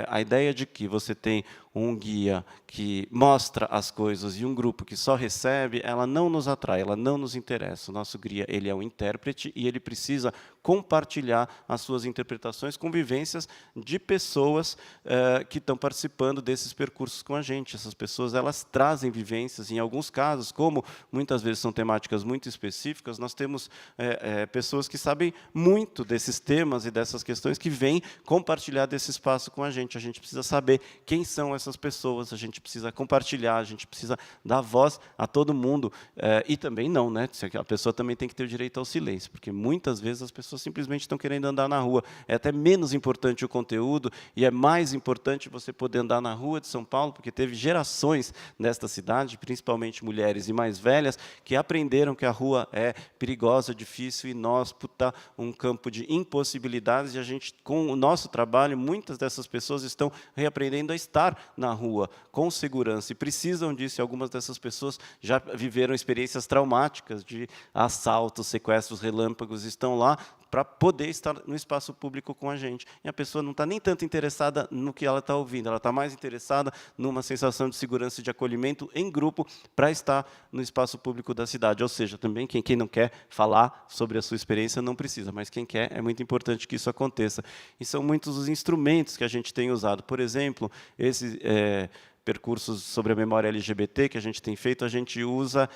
A ideia de que você tem um guia que mostra as coisas e um grupo que só recebe, ela não nos atrai, ela não nos interessa. O nosso guia, ele é um intérprete e ele precisa compartilhar as suas interpretações com vivências de pessoas que estão participando desses percursos com a gente. Essas pessoas, elas trazem vivências, em alguns casos, como muitas vezes são temáticas muito específicas, nós temos pessoas que sabem muito desses temas e dessas questões que vêm compartilhar desse espaço com a gente. A gente precisa saber quem são essas pessoas, a gente precisa compartilhar, a gente precisa dar voz a todo mundo. E também não, né? A pessoa também tem que ter o direito ao silêncio, porque muitas vezes as pessoas simplesmente estão querendo andar na rua. É até menos importante o conteúdo e é mais importante você poder andar na rua de São Paulo, porque teve gerações nesta cidade, principalmente mulheres e mais velhas, que aprenderam que a rua é perigosa, difícil, inóspita, um campo de impossibilidades, e a gente, com o nosso trabalho, muitas dessas pessoas estão reaprendendo a estar na rua, com segurança, e precisam disso, e algumas dessas pessoas já viveram experiências traumáticas de assaltos, sequestros relâmpagos, estão lá para poder estar no espaço público com a gente. E a pessoa não está nem tanto interessada no que ela está ouvindo, ela está mais interessada numa sensação de segurança e de acolhimento em grupo para estar no espaço público da cidade. Ou seja, também quem não quer falar sobre a sua experiência não precisa, mas quem quer, é muito importante que isso aconteça. E são muitos os instrumentos que a gente tem usado. Por exemplo, esse percursos sobre a memória LGBT que a gente tem feito, a gente usa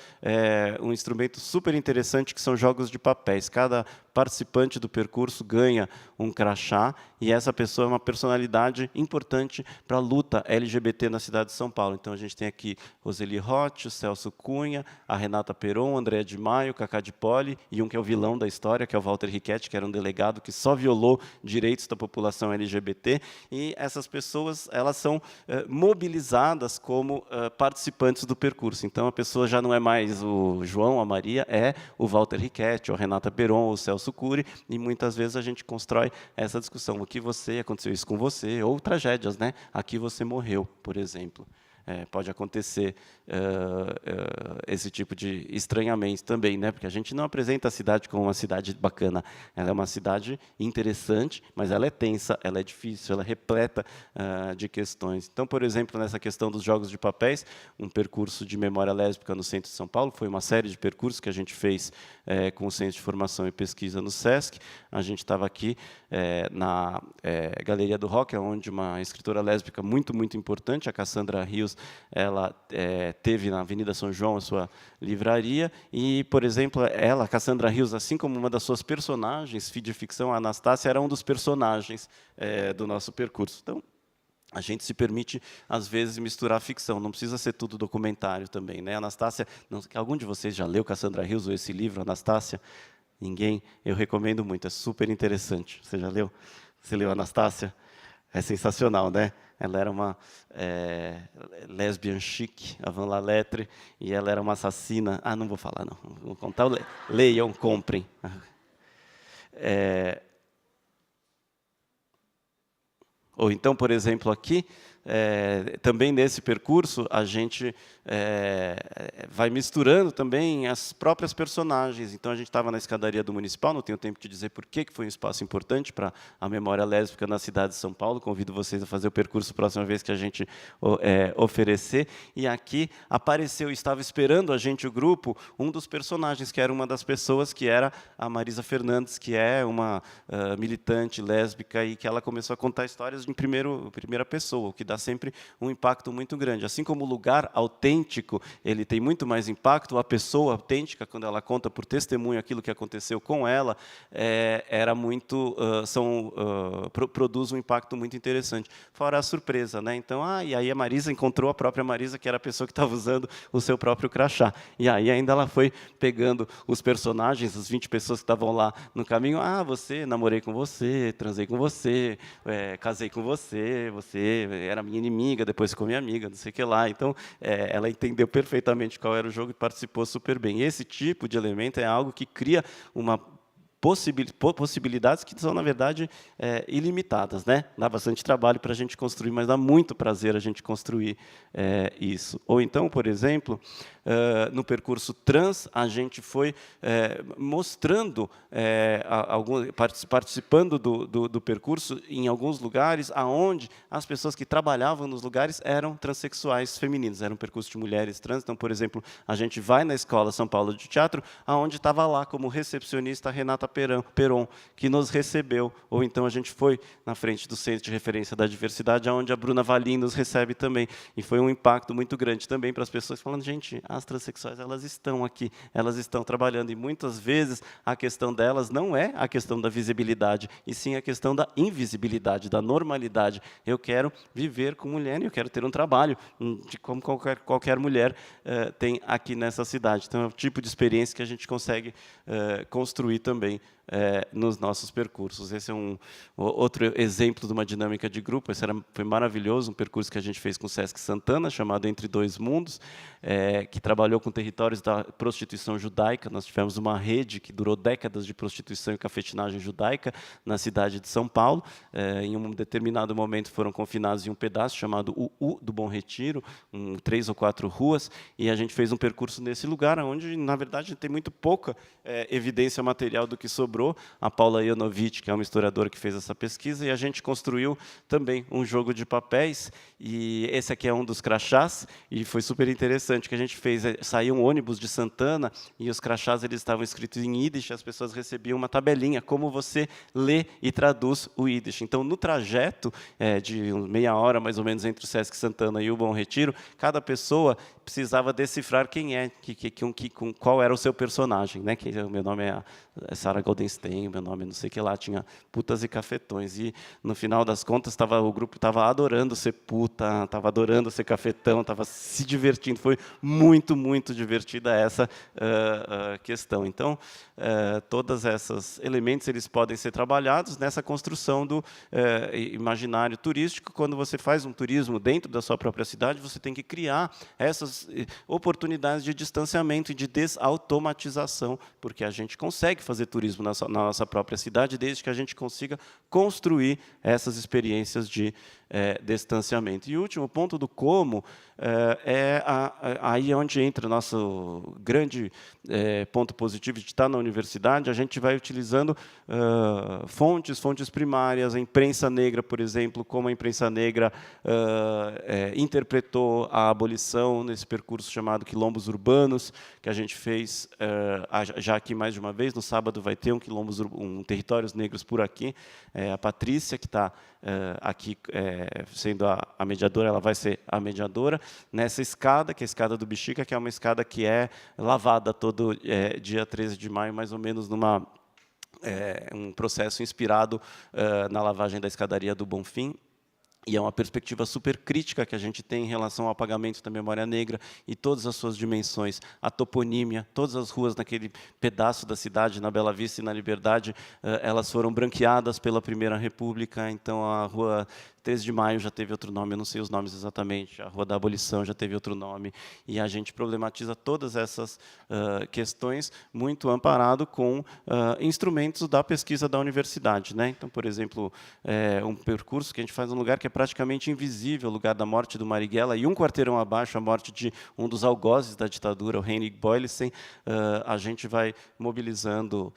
um instrumento super interessante, que são jogos de papéis. Cada participante do percurso ganha um crachá, e essa pessoa é uma personalidade importante para a luta LGBT na cidade de São Paulo. Então, a gente tem aqui Roseli Roth, o Celso Cunha, a Renata Peron, Andréa de Maio, Cacá de Poli, e um que é o vilão da história, que é o Walter Riquetti, que era um delegado que só violou direitos da população LGBT. E essas pessoas, elas são mobilizadas como participantes do percurso. Então, a pessoa já não é mais o João, a Maria, é o Walter Riquetti, ou a Renata Peron, ou o Celso Cury, e muitas vezes a gente constrói essa discussão. O que aconteceu isso com você, ou tragédias, né? Aqui você morreu, por exemplo. Pode acontecer esse tipo de estranhamento também, né? Porque a gente não apresenta a cidade como uma cidade bacana. Ela é uma cidade interessante, mas ela é tensa, ela é difícil, ela é repleta de questões. Então, por exemplo, nessa questão dos jogos de papéis, um percurso de memória lésbica no centro de São Paulo, foi uma série de percursos que a gente fez com o Centro de Formação e Pesquisa no SESC. A gente estava aqui na Galeria do Rock, onde uma escritora lésbica muito, muito importante, a Cassandra Rios, ela teve na Avenida São João a sua livraria, e, por exemplo, ela, Cassandra Rios, assim como uma das suas personagens de ficção, a Anastácia, era um dos personagens do nosso percurso. Então, a gente se permite, às vezes, misturar ficção, não precisa ser tudo documentário também, né? Anastácia, algum de vocês já leu Cassandra Rios, ou esse livro, Anastácia? Ninguém? Eu recomendo muito, é super interessante. Você já leu? Você leu Anastácia? É sensacional, né? Ela era uma lesbian chic, avant la lettre, e ela era uma assassina. Ah, não vou falar, não. Vou contar. Leiam, comprem. Ou então, por exemplo, aqui, também nesse percurso, a gente vai misturando também as próprias personagens. Então, a gente estava na escadaria do Municipal, não tenho tempo de dizer por que foi um espaço importante para a memória lésbica na cidade de São Paulo. Convido vocês a fazer o percurso próxima vez que a gente oferecer. E aqui apareceu, estava esperando a gente, o grupo, um dos personagens, que era uma das pessoas, que era a Marisa Fernandes, que é uma militante lésbica, e que ela começou a contar histórias em primeira pessoa, o que dá sempre um impacto muito grande. Assim como o lugar autêntico, ele tem muito mais impacto, a pessoa autêntica, quando ela conta por testemunho aquilo que aconteceu com ela, produz um impacto muito interessante. Fora a surpresa, né? Então, e aí a Marisa encontrou a própria Marisa, que era a pessoa que estava usando o seu próprio crachá. E aí ainda ela foi pegando os personagens, as 20 pessoas que estavam lá no caminho. Namorei com você, transei com você, casei com você, você era minha inimiga, depois ficou minha amiga, não sei o que lá. Então, ela entendeu perfeitamente qual era o jogo e participou super bem. E esse tipo de elemento é algo que cria uma possibilidades que são, na verdade, ilimitadas, né? Dá bastante trabalho para a gente construir, mas dá muito prazer a gente construir isso. Ou então, por exemplo, no percurso trans, a gente foi mostrando, participando do percurso em alguns lugares onde as pessoas que trabalhavam nos lugares eram transexuais femininos, era um percurso de mulheres trans. Então, por exemplo, a gente vai na Escola São Paulo de Teatro, onde estava lá como recepcionista a Renata Peron, que nos recebeu. Ou então a gente foi na frente do Centro de Referência da Diversidade, onde a Bruna Valim nos recebe também. E foi um impacto muito grande também para as pessoas falando, gente, as transexuais, elas estão aqui, elas estão trabalhando. E muitas vezes a questão delas não é a questão da visibilidade, e sim a questão da invisibilidade, da normalidade. Eu quero viver com mulher e eu quero ter um trabalho como qualquer mulher tem aqui nessa cidade. Então, é o tipo de experiência que a gente consegue construir também nos nossos percursos. Esse é outro exemplo de uma dinâmica de grupo. Esse foi maravilhoso, um percurso que a gente fez com o Sesc Santana, chamado Entre Dois Mundos, que trabalhou com territórios da prostituição judaica. Nós tivemos uma rede que durou décadas de prostituição e cafetinagem judaica na cidade de São Paulo. Em um determinado momento foram confinados em um pedaço chamado U do Bom Retiro, 3 ou 4 ruas, e a gente fez um percurso nesse lugar, onde, na verdade, tem muito pouca evidência material do que sobrou sobrou, a Paula Ionovic, que é uma historiadora que fez essa pesquisa, e a gente construiu também um jogo de papéis, e esse aqui é um dos crachás, e foi super interessante, que a gente fez, saiu um ônibus de Santana, e os crachás eles estavam escritos em Yiddish, as pessoas recebiam uma tabelinha, como você lê e traduz o Yiddish. Então, no trajeto de meia hora, mais ou menos, entre o Sesc Santana e o Bom Retiro, cada pessoa precisava decifrar quem é, qual era o seu personagem, né? Que o meu nome é Sarah Goldenstein, o meu nome não sei o que lá, tinha putas e cafetões. E, no final das contas, o grupo estava adorando ser puta, estava adorando ser cafetão, estava se divertindo. Foi muito, muito divertida essa questão. Então, todos esses elementos eles podem ser trabalhados nessa construção do imaginário turístico. Quando você faz um turismo dentro da sua própria cidade, você tem que criar essas oportunidades de distanciamento e de desautomatização, porque a gente consegue fazer turismo na nossa própria cidade, desde que a gente consiga construir essas experiências de distanciamento. E o último ponto do como aí onde entra o nosso grande ponto positivo de estar na universidade. A gente vai utilizando fontes primárias, a imprensa negra, por exemplo, como a imprensa negra interpretou a abolição nesse percurso chamado Quilombos Urbanos, que a gente fez já aqui mais de uma vez. No sábado vai ter um Territórios Negros por aqui. A Patrícia, que está aqui sendo a mediadora, ela vai ser a mediadora nessa escada, que é a escada do Bexiga, que é uma escada que é lavada todo dia 13 de maio, mais ou menos um processo inspirado na lavagem da escadaria do Bonfim. E é uma perspectiva super crítica que a gente tem em relação ao apagamento da memória negra e todas as suas dimensões, a toponímia, todas as ruas naquele pedaço da cidade, na Bela Vista e na Liberdade, elas foram branqueadas pela Primeira República. Então, a Rua 13 de Maio já teve outro nome, eu não sei os nomes exatamente, a Rua da Abolição já teve outro nome, e a gente problematiza todas essas questões muito amparado com instrumentos da pesquisa da universidade, né? Então, por exemplo, um percurso que a gente faz num lugar que é praticamente invisível, o lugar da morte do Marighella, e um quarteirão abaixo, a morte de um dos algozes da ditadura, o Heinrich Boylesen. A gente vai mobilizando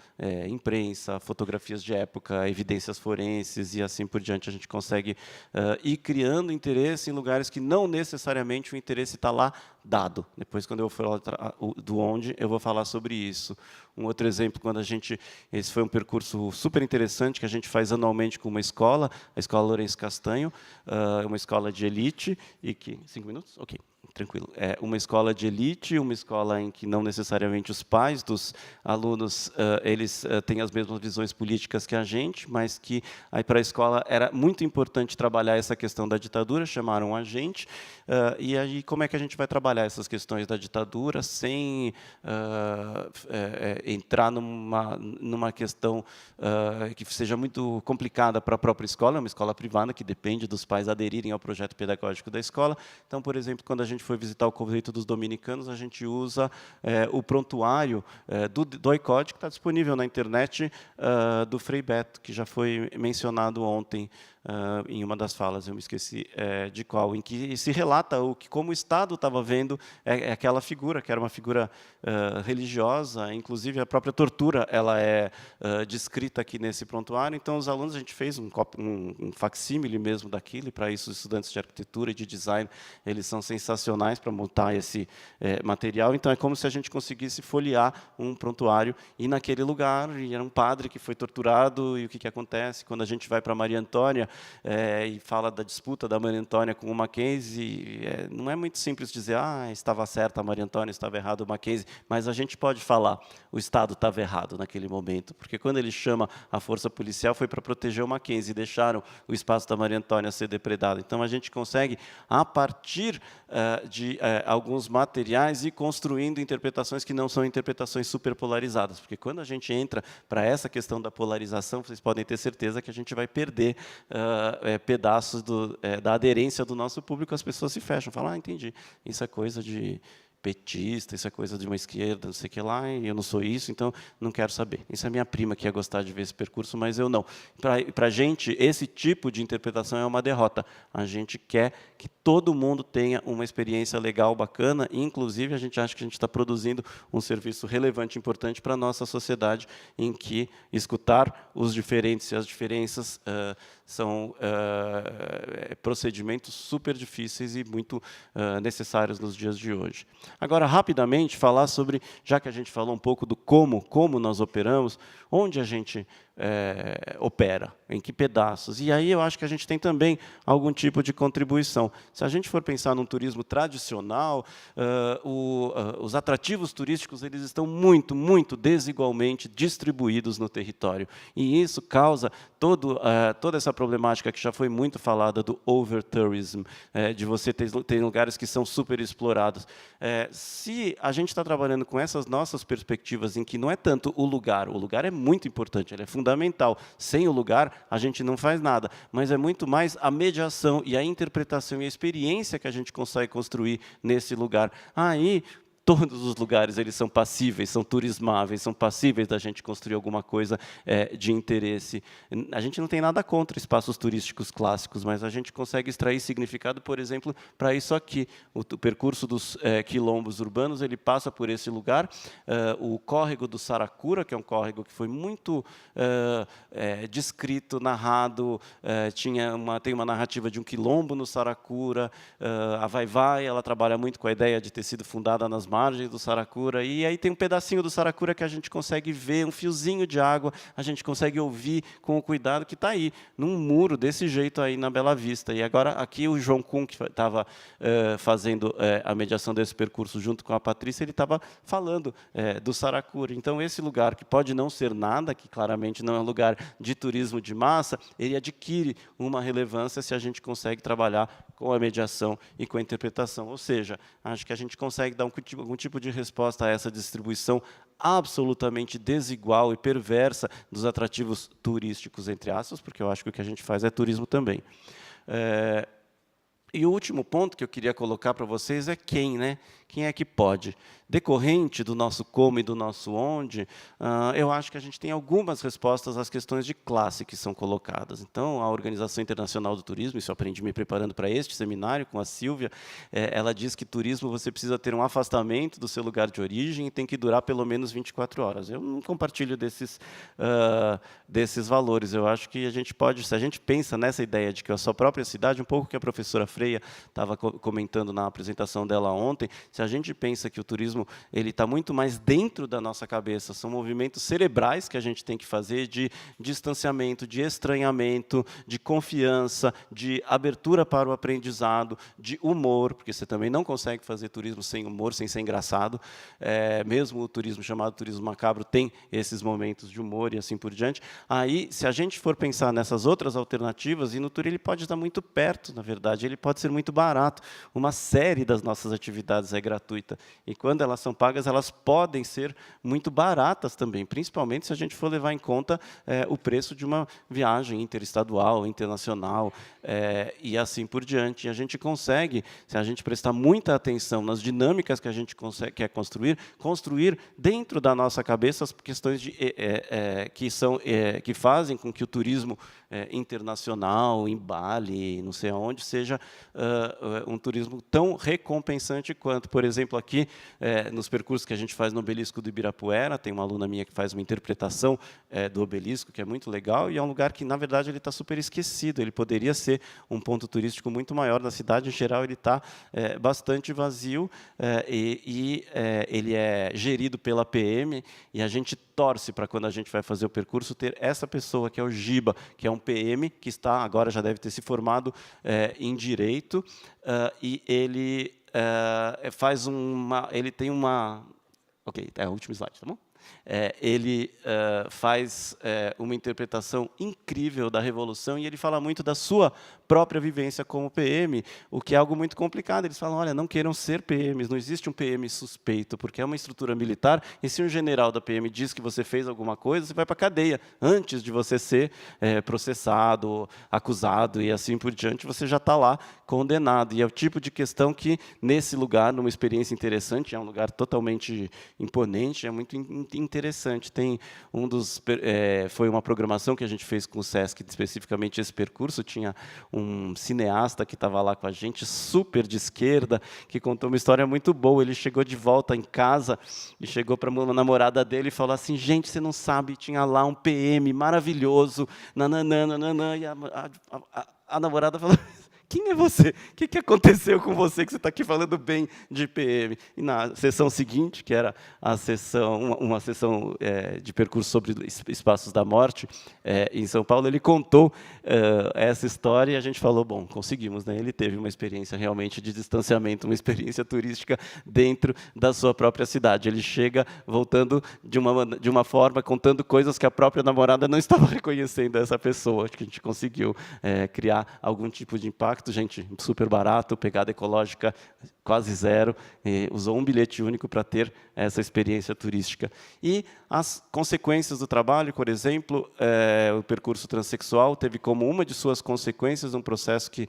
imprensa, fotografias de época, evidências forenses, e assim por diante a gente consegue ir criando interesse em lugares que não necessariamente o interesse está lá dado. Depois, quando eu for falar do onde, eu vou falar sobre isso. Um outro exemplo, esse foi um percurso super interessante que a gente faz anualmente com uma escola, a Escola Lourenço Castanho, uma escola de elite, 5 minutos? Ok. Tranquilo. É uma escola de elite, uma escola em que não necessariamente os pais dos alunos eles têm as mesmas visões políticas que a gente, mas que aí para a escola era muito importante trabalhar essa questão da ditadura, chamaram a gente, e aí como é que a gente vai trabalhar essas questões da ditadura sem entrar numa questão que seja muito complicada para a própria escola. É uma escola privada que depende dos pais aderirem ao projeto pedagógico da escola. Então, por exemplo, quando a gente foi visitar o convento dos dominicanos, a gente usa o prontuário do ICOD, que está disponível na internet, do Frei Beto, que já foi mencionado ontem em uma das falas, eu me esqueci de qual, em que se relata como o Estado estava vendo aquela figura, que era uma figura religiosa, inclusive a própria tortura ela é descrita aqui nesse prontuário. Então, os alunos, a gente fez um facsímile mesmo daquilo, e para isso os estudantes de arquitetura e de design, eles são sensacionais para montar esse material. Então, é como se a gente conseguisse folhear um prontuário, e naquele lugar, e era um padre que foi torturado, e o que acontece quando a gente vai para Maria Antônia, e fala da disputa da Maria Antônia com o Mackenzie. Não é muito simples dizer, estava certa a Maria Antônia, estava errado o Mackenzie, mas a gente pode falar, o Estado estava errado naquele momento, porque quando ele chama a força policial foi para proteger o Mackenzie, e deixaram o espaço da Maria Antônia ser depredado. Então, a gente consegue, a partir de alguns materiais, ir construindo interpretações que não são interpretações superpolarizadas, porque quando a gente entra para essa questão da polarização, vocês podem ter certeza que a gente vai perder pedaços da aderência do nosso público. As pessoas se fecham, falam, entendi, isso é coisa de petista, isso é coisa de uma esquerda, não sei o que lá, e eu não sou isso, então não quero saber. Isso é minha prima que ia gostar de ver esse percurso, mas eu não. Para a gente, esse tipo de interpretação é uma derrota. A gente quer que todo mundo tenha uma experiência legal, bacana, e, inclusive, a gente acha que a gente está produzindo um serviço relevante, importante para a nossa sociedade, em que escutar os diferentes e as diferenças são procedimentos super difíceis e muito necessários nos dias de hoje. Agora, rapidamente, falar sobre, já que a gente falou um pouco do como nós operamos, onde a gente opera, em que pedaços. E aí eu acho que a gente tem também algum tipo de contribuição. Se a gente for pensar num turismo tradicional, os atrativos turísticos eles estão muito, muito desigualmente distribuídos no território. E isso causa toda essa problemática que já foi muito falada do over-tourism, de você ter lugares que são super explorados. Se a gente está trabalhando com essas nossas perspectivas, em que não é tanto o lugar é muito importante, ele é fundamental. Sem o lugar, a gente não faz nada, mas é muito mais a mediação e a interpretação e a experiência que a gente consegue construir nesse lugar. Aí, todos os lugares eles são passíveis, são turismáveis, são passíveis da gente construir alguma coisa de interesse. A gente não tem nada contra espaços turísticos clássicos, mas a gente consegue extrair significado, por exemplo, para isso aqui. O percurso dos quilombos urbanos ele passa por esse lugar. O córrego do Saracura, que é um córrego que foi muito descrito, narrado, tem uma narrativa de um quilombo no Saracura. A Vai-Vai, ela trabalha muito com a ideia de ter sido fundada nas margens do Saracura, e aí tem um pedacinho do Saracura que a gente consegue ver, um fiozinho de água, a gente consegue ouvir com o cuidado que está aí, num muro desse jeito aí na Bela Vista. E agora aqui o João Kuhn, que estava fazendo a mediação desse percurso junto com a Patrícia, ele estava falando do Saracura. Então, esse lugar que pode não ser nada, que claramente não é um lugar de turismo de massa, ele adquire uma relevância se a gente trabalhar com a mediação e com a interpretação. Ou seja, acho que a gente consegue dar algum tipo de resposta a essa distribuição absolutamente desigual e perversa dos atrativos turísticos, entre aspas, porque eu acho que o que a gente faz é turismo também. E o último ponto que eu queria colocar para vocês é quem, né? Quem é que pode? Decorrente do nosso como e do nosso onde, eu acho que a gente tem algumas respostas às questões de classe que são colocadas. Então, a Organização Internacional do Turismo, isso eu aprendi me preparando para este seminário com a Silvia, ela diz que turismo você precisa ter um afastamento do seu lugar de origem e tem que durar pelo menos 24 horas. Eu não compartilho desses valores. Eu acho que a gente pode, se a gente pensa nessa ideia de que a sua própria cidade, um pouco que a professora Freia estava comentando na apresentação dela ontem, se a gente pensa que o turismo ele está muito mais dentro da nossa cabeça, são movimentos cerebrais que a gente tem que fazer de distanciamento, de estranhamento, de confiança, de abertura para o aprendizado, de humor, porque você também não consegue fazer turismo sem humor, sem ser engraçado. Mesmo o turismo chamado turismo macabro tem esses momentos de humor e assim por diante. Aí, se a gente for pensar nessas outras alternativas, e no Tour ele pode estar muito perto, na verdade, ele pode ser muito barato. Uma série das nossas atividades é gratuita. E quando elas são pagas, elas podem ser muito baratas também, principalmente se a gente for levar em conta o preço de uma viagem interestadual, internacional, e assim por diante. E a gente consegue, se a gente prestar muita atenção nas dinâmicas que a gente quer construir dentro da nossa cabeça as questões que fazem com que o turismo internacional, em Bali, não sei aonde, seja um turismo tão recompensante quanto, por exemplo, aqui, nos percursos que a gente faz no Obelisco do Ibirapuera, tem uma aluna minha que faz uma interpretação do obelisco, que é muito legal, e é um lugar que, na verdade, ele está super esquecido, ele poderia ser um ponto turístico muito maior da cidade, em geral, ele está bastante vazio, ele é gerido pela PM, e a gente torce para, quando a gente vai fazer o percurso, ter essa pessoa, que é o Giba, que é um PM, que está, agora já deve ter se formado em Direito, e ele ele tem uma... Ok, é o último slide, tá bom? ele faz uma interpretação incrível da Revolução e ele fala muito da sua própria vivência como PM, o que é algo muito complicado. Eles falam, olha, não queiram ser PMs, não existe um PM suspeito, porque é uma estrutura militar, e se um general da PM diz que você fez alguma coisa, você vai para a cadeia. Antes de você ser processado, acusado e assim por diante, você já está lá condenado. E é o tipo de questão que, nesse lugar, numa experiência interessante, é um lugar totalmente imponente, é muito interessante. Tem foi uma programação que a gente fez com o SESC, especificamente esse percurso, tinha um cineasta que estava lá com a gente, super de esquerda, que contou uma história muito boa. Ele chegou de volta em casa e chegou para a namorada dele e falou assim, gente, você não sabe, tinha lá um PM maravilhoso, nananana, e a namorada falou, quem é você? O que aconteceu com você que você está aqui falando bem de PM? E na sessão seguinte, que era uma sessão de percurso sobre espaços da morte, em São Paulo, ele contou essa história e a gente falou, bom, conseguimos, né? Ele teve uma experiência realmente de distanciamento, uma experiência turística dentro da sua própria cidade. Ele chega voltando de uma forma, contando coisas que a própria namorada não estava reconhecendo essa pessoa. Acho que a gente conseguiu criar algum tipo de impacto. Gente, super barato, pegada ecológica quase zero, usou um bilhete único para ter essa experiência turística. E as consequências do trabalho, por exemplo, o percurso transexual teve como uma de suas consequências um processo que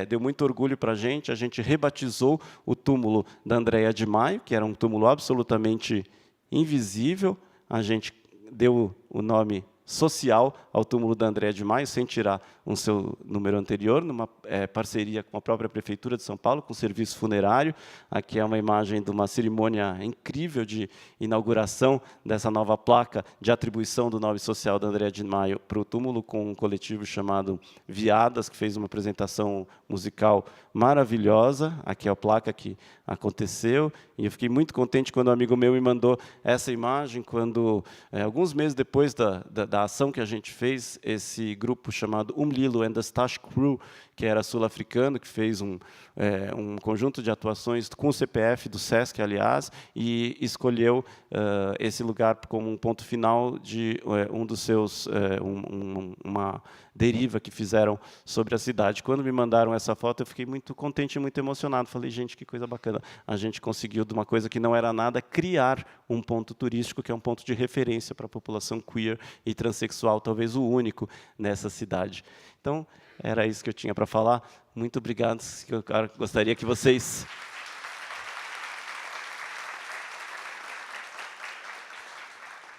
deu muito orgulho para a gente rebatizou o túmulo da Andréa de Maio, que era um túmulo absolutamente invisível, a gente deu o nome social ao túmulo da Andréa de Maio, sem tirar o seu número anterior, numa parceria com a própria Prefeitura de São Paulo, com o serviço funerário. Aqui é uma imagem de uma cerimônia incrível de inauguração dessa nova placa de atribuição do nome social da Andréa de Maio para o túmulo, com um coletivo chamado Viadas, que fez uma apresentação musical maravilhosa. Aqui é a placa que aconteceu, e eu fiquei muito contente quando um amigo meu me mandou essa imagem, quando, alguns meses depois da ação que a gente fez, esse grupo chamado Umlilo and the Stash Crew, que era sul-africano, que fez um conjunto de atuações com o CPF do SESC, aliás, e escolheu esse lugar como um ponto final de um dos seus, uma deriva que fizeram sobre a cidade. Quando me mandaram essa foto, eu fiquei muito contente e muito emocionado. Falei, gente, que coisa bacana. A gente conseguiu, de uma coisa que não era nada, criar um ponto turístico, que é um ponto de referência para a população queer e transexual, talvez o único nessa cidade. Então, era isso que eu tinha para falar. Muito obrigado. Eu gostaria que vocês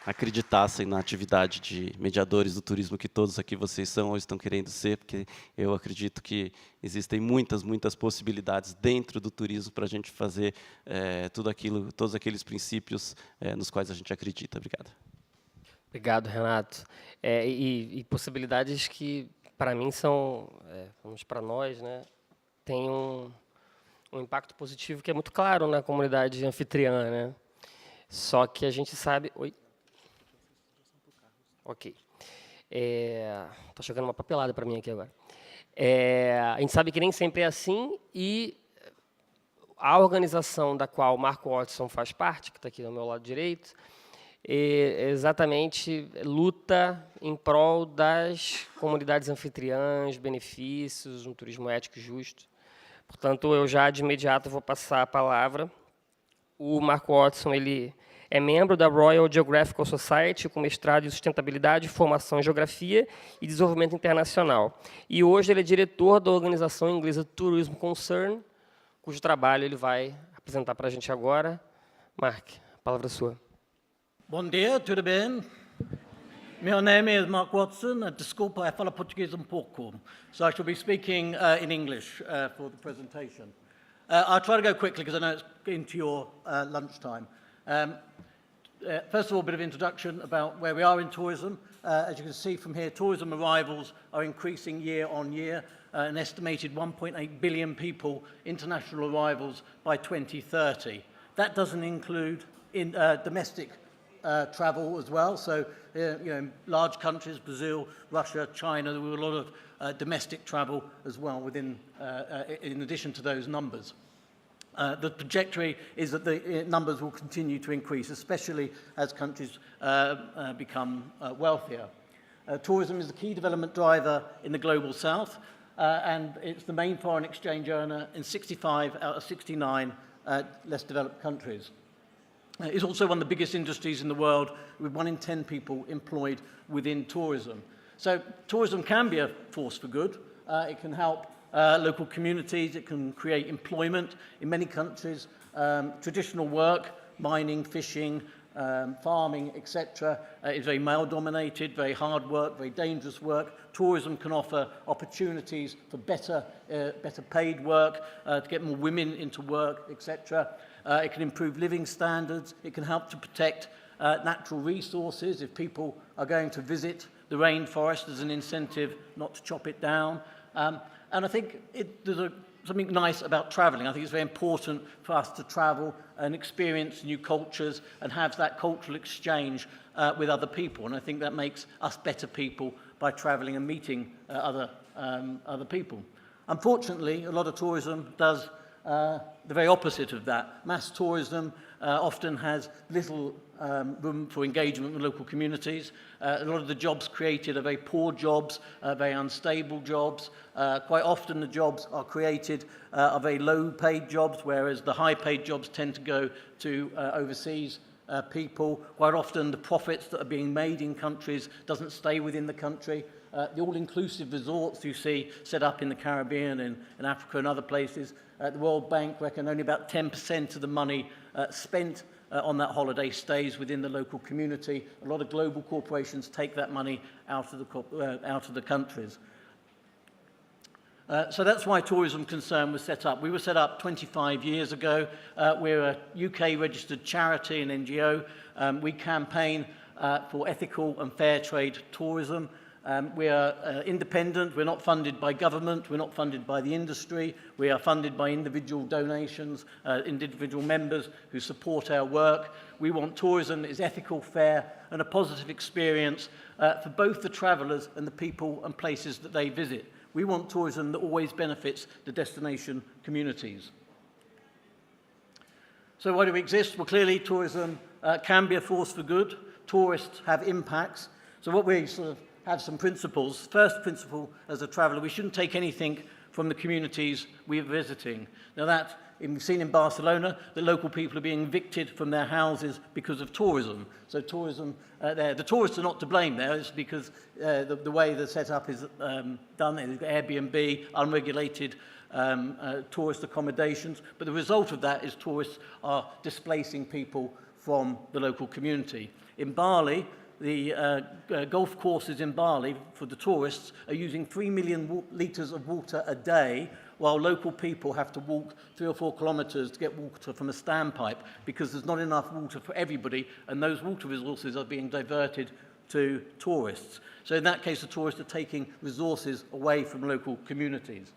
acreditassem na atividade de mediadores do turismo que todos aqui vocês são ou estão querendo ser, porque eu acredito que existem muitas possibilidades dentro do turismo para a gente fazer todos aqueles princípios nos quais a gente acredita. Obrigado. Obrigado, Renato. E possibilidades que, para mim, são, para nós, né, tem um impacto positivo que é muito claro na comunidade anfitriã, né? Só que a gente sabe... Oi? Ok. Estou jogando uma papelada para mim aqui agora. A gente sabe que nem sempre é assim, e a organização da qual o Marco Watson faz parte, que está aqui do meu lado direito, exatamente luta em prol das comunidades anfitriãs, benefícios, um turismo ético e justo. Portanto, eu já de imediato vou passar a palavra. O Marco Watson, ele é membro da Royal Geographical Society, com mestrado em sustentabilidade, formação em geografia e desenvolvimento internacional. E hoje ele é diretor da organização inglesa Tourism Concern, cujo trabalho ele vai apresentar para a gente agora. Mark, a palavra é sua. Bom dia, tudo bem? Meu nome é Mark Watson. Desculpa, eu falo português pouco. So I shall be speaking in English for the presentation. I'll try to go quickly because I know it's into your lunchtime. First of all, a bit of introduction about where we are in tourism. As you can see from here, tourism arrivals are increasing year on year. An estimated 1.8 billion people, international arrivals by 2030. That doesn't include domestic travel as well. So, large countries, Brazil, Russia, China, there were a lot of domestic travel as well in addition to those numbers. The trajectory is that the numbers will continue to increase, especially as countries become wealthier. Tourism is the key development driver in the global south, and it's the main foreign exchange earner in 65 out of 69 less developed countries. It's also one of the biggest industries in the world, with 1 in 10 people employed within tourism. So tourism can be a force for good. It can help local communities. It can create employment in many countries. Traditional work, mining, fishing, farming, etc., is very male-dominated, very hard work, very dangerous work. Tourism can offer opportunities for better paid work, to get more women into work, etc. It can improve living standards. It can help to protect natural resources. If people are going to visit the rainforest, there's an incentive not to chop it down. And I think there's something nice about travelling. I think it's very important for us to travel and experience new cultures and have that cultural exchange with other people. And I think that makes us better people by travelling and meeting other people. Unfortunately, a lot of tourism does the very opposite of that. Mass tourism often has little room for engagement with local communities. A lot of the jobs created are very poor jobs, very unstable jobs. Quite often the jobs are created are very low-paid jobs, whereas the high-paid jobs tend to go to overseas people. Quite often the profits that are being made in countries doesn't stay within the country. The all-inclusive resorts you see set up in the Caribbean and in Africa and other places, the World Bank reckon only about 10% of the money spent on that holiday stays within the local community. A lot of global corporations take that money out of the countries. So that's why Tourism Concern was set up. We were set up 25 years ago. We're a UK-registered charity and NGO. We campaign for ethical and fair trade tourism. We are independent. We're not funded by government. We're not funded by the industry. We are funded by individual donations, individual members who support our work. We want tourism that is ethical, fair, and a positive experience for both the travellers and the people and places that they visit. We want tourism that always benefits the destination communities. So why do we exist? Well, clearly tourism can be a force for good. Tourists have impacts. So what we sort of have some principles. First principle, as a traveller, we shouldn't take anything from the communities we're visiting. Now we've seen in Barcelona that local people are being evicted from their houses because of tourism. So tourism, the tourists are not to blame there. It's because the way the setup is done, they've got Airbnb, unregulated tourist accommodations. But the result of that is tourists are displacing people from the local community. In Bali, the golf courses in Bali for the tourists are using 3 million litres of water a day, while local people have to walk 3 or 4 kilometres to get water from a standpipe because there's not enough water for everybody, and those water resources are being diverted to tourists. So in that case, the tourists are taking resources away from local communities.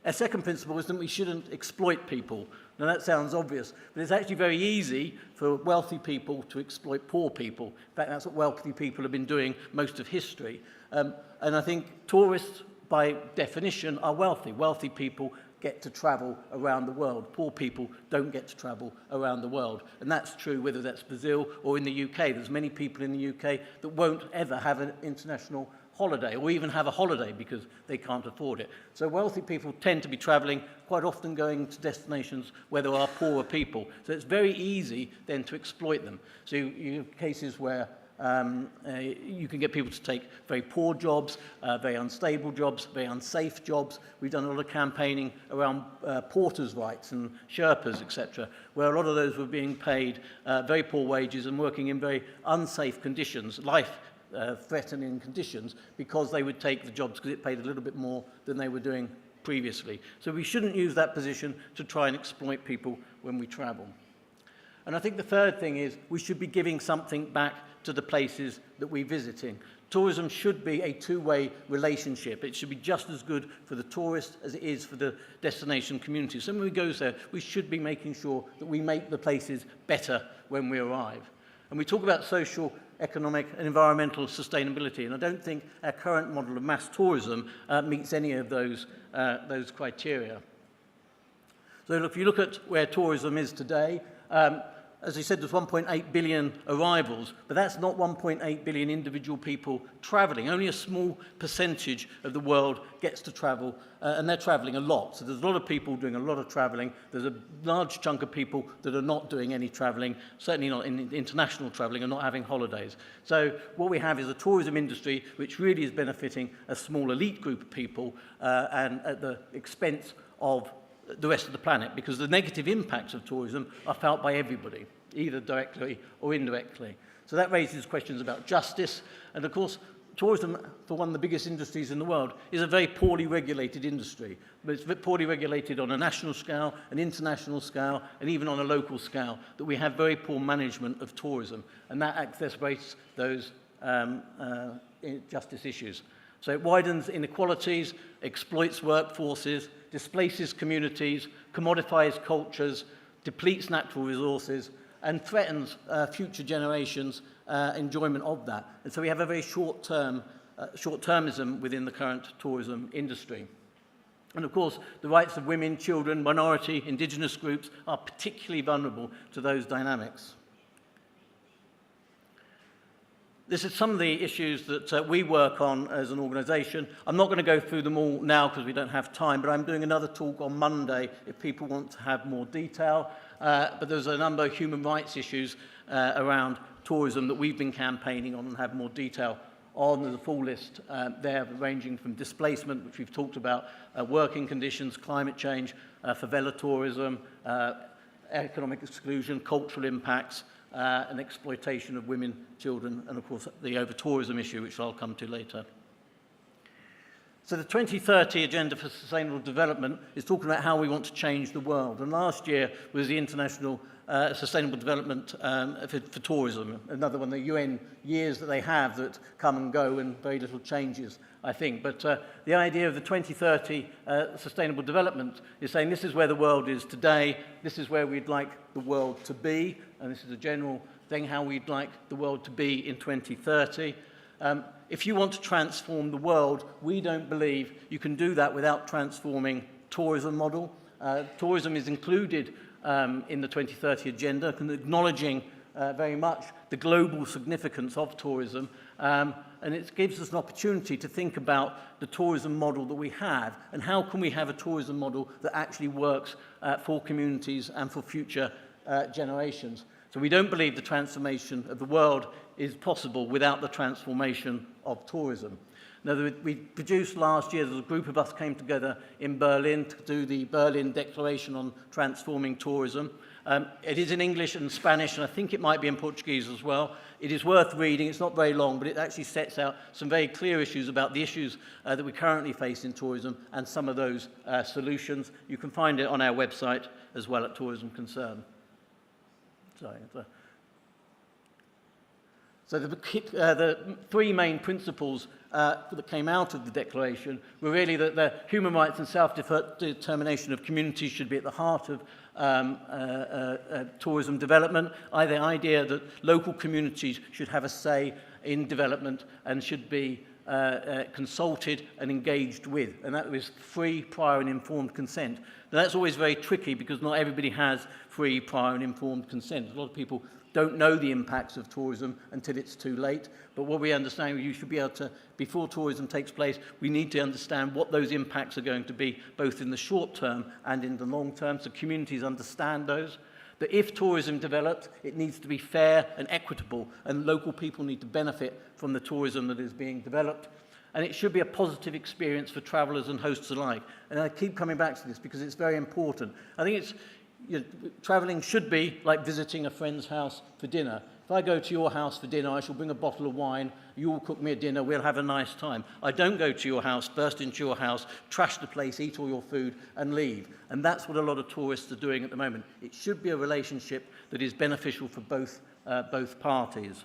A second principle is that we shouldn't exploit people. Now that sounds obvious, but it's actually very easy for wealthy people to exploit poor people. In fact, that's what wealthy people have been doing most of history. And I think tourists, by definition, are wealthy. Wealthy people get to travel around the world. Poor people don't get to travel around the world. And that's true whether that's Brazil or in the UK. There's many people in the UK that won't ever have an international holiday or even have a holiday because they can't afford it. So wealthy people tend to be travelling, quite often going to destinations where there are poorer people. So it's very easy then to exploit them. So you have cases where you can get people to take very poor jobs, very unstable jobs, very unsafe jobs. We've done a lot of campaigning around porters' rights and Sherpas, etc., where a lot of those were being paid very poor wages and working in very unsafe conditions, life-threatening conditions, because they would take the jobs because it paid a little bit more than they were doing previously. So we shouldn't use that position to try and exploit people when we travel. And I think the third thing is we should be giving something back to the places that we're visiting. Tourism should be a two-way relationship. It should be just as good for the tourist as it is for the destination community. So when we go there, we should be making sure that we make the places better when we arrive. And we talk about social, economic and environmental sustainability, and I don't think our current model of mass tourism meets any of those criteria. So if you look at where tourism is today, as I said, there's 1.8 billion arrivals, but that's not 1.8 billion individual people travelling. Only a small percentage of the world gets to travel, and they're travelling a lot. So there's a lot of people doing a lot of travelling. There's a large chunk of people that are not doing any travelling, certainly not in international travelling, and not having holidays. So what we have is a tourism industry which really is benefiting a small elite group of people and at the expense of the rest of the planet, because the negative impacts of tourism are felt by everybody, either directly or indirectly. So that raises questions about justice, and of course, tourism, for one of the biggest industries in the world, is a very poorly regulated industry. But it's poorly regulated on a national scale, an international scale, and even on a local scale, that we have very poor management of tourism, and that exacerbates those justice issues. So it widens inequalities, exploits workforces, displaces communities, commodifies cultures, depletes natural resources, and threatens future generations' enjoyment of that. And so we have a very short-termism within the current tourism industry. And of course, the rights of women, children, minority, indigenous groups are particularly vulnerable to those dynamics. This is some of the issues that we work on as an organisation. I'm not going to go through them all now because we don't have time, but I'm doing another talk on Monday if people want to have more detail. But there's a number of human rights issues around tourism that we've been campaigning on and have more detail on. There's a full list there ranging from displacement, which we've talked about, working conditions, climate change, favela tourism, economic exclusion, cultural impacts, and exploitation of women, children, and of course the over-tourism issue, which I'll come to later. So the 2030 Agenda for Sustainable Development is talking about how we want to change the world. And last year was the International Sustainable Development for Tourism, another one of the UN years that they have that come and go and very little changes, I think. But the idea of the 2030 Sustainable Development is saying this is where the world is today, this is where we'd like the world to be, and this is a general thing, how we'd like the world to be in 2030. If you want to transform the world, we don't believe you can do that without transforming tourism model. Tourism is included in the 2030 agenda, acknowledging very much the global significance of tourism, and it gives us an opportunity to think about the tourism model that we have and how can we have a tourism model that actually works for communities and for future generations. So we don't believe the transformation of the world is possible without the transformation of tourism. Now, we produced last year, a group of us came together in Berlin to do the Berlin Declaration on Transforming Tourism. It is in English and Spanish, and I think it might be in Portuguese as well. It is worth reading. It's not very long, but it actually sets out some very clear issues about the issues that we currently face in tourism and some of those solutions. You can find it on our website as well at Tourism Concern. So the three main principles that came out of the declaration were really that the human rights and self-determination of communities should be at the heart of tourism development. The idea that local communities should have a say in development and should be consulted and engaged with, and that was free, prior and informed consent. Now that's always very tricky because not everybody has free, prior and informed consent. A lot of people don't know the impacts of tourism until it's too late, but what we understand, you should be able to, before tourism takes place, we need to understand what those impacts are going to be, both in the short term and in the long term, so communities understand those. That if tourism develops, it needs to be fair and equitable, and local people need to benefit from the tourism that is being developed. And it should be a positive experience for travellers and hosts alike. And I keep coming back to this because it's very important. I think it's, travelling should be like visiting a friend's house for dinner. If I go to your house for dinner, I shall bring a bottle of wine, you will cook me a dinner, we'll have a nice time. I don't go to your house, burst into your house, trash the place, eat all your food, and leave. And that's what a lot of tourists are doing at the moment. It should be a relationship that is beneficial for both parties.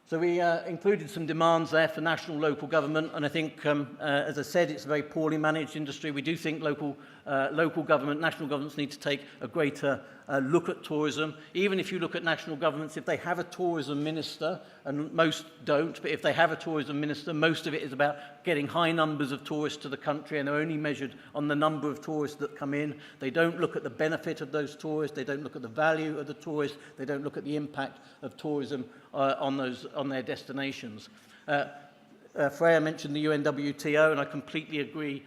So we included some demands there for national local government, and I think, as I said, it's a very poorly managed industry. We do think local government, national governments need to take a greater look at tourism. Even if you look at national governments, if they have a tourism minister, and most don't, but if they have a tourism minister, most of it is about getting high numbers of tourists to the country, and they're only measured on the number of tourists that come in. They don't look at the benefit of those tourists. They don't look at the value of the tourists. They don't look at the impact of tourism on their destinations. Freya mentioned the UNWTO, and I completely agree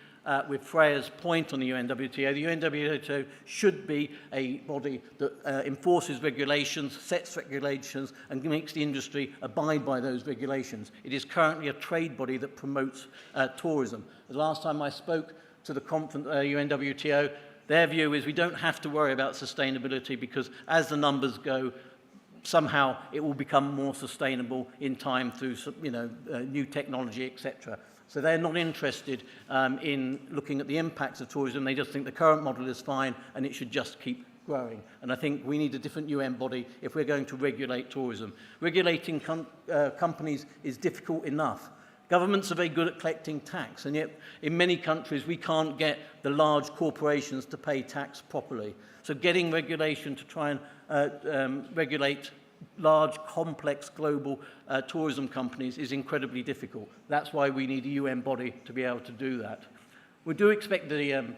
with Freya's point on the UNWTO. The UNWTO should be a body that enforces regulations, sets regulations, and makes the industry abide by those regulations. It is currently a trade body that promotes tourism. The last time I spoke to the conference, UNWTO, their view is we don't have to worry about sustainability because as the numbers go, somehow it will become more sustainable in time through new technology, etc. So they're not interested in looking at the impacts of tourism. They just think the current model is fine and it should just keep growing. And I think we need a different UN body if we're going to regulate tourism. Regulating companies is difficult enough. Governments are very good at collecting tax, and yet in many countries we can't get the large corporations to pay tax properly. So getting regulation to try and regulate large, complex, global tourism companies is incredibly difficult. That's why we need a UN body to be able to do that. We do expect the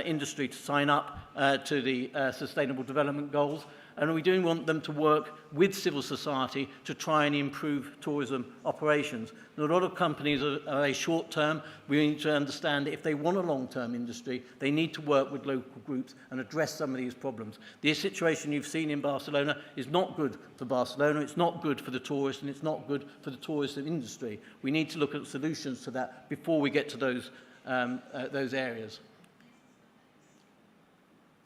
industry to sign up to the Sustainable Development Goals, and we do want them to work with civil society to try and improve tourism operations. Now, a lot of companies are very short-term. We need to understand that if they want a long-term industry, they need to work with local groups and address some of these problems. The situation you've seen in Barcelona is not good for Barcelona, it's not good for the tourists, and it's not good for the tourism industry. We need to look at solutions to that before we get to those areas.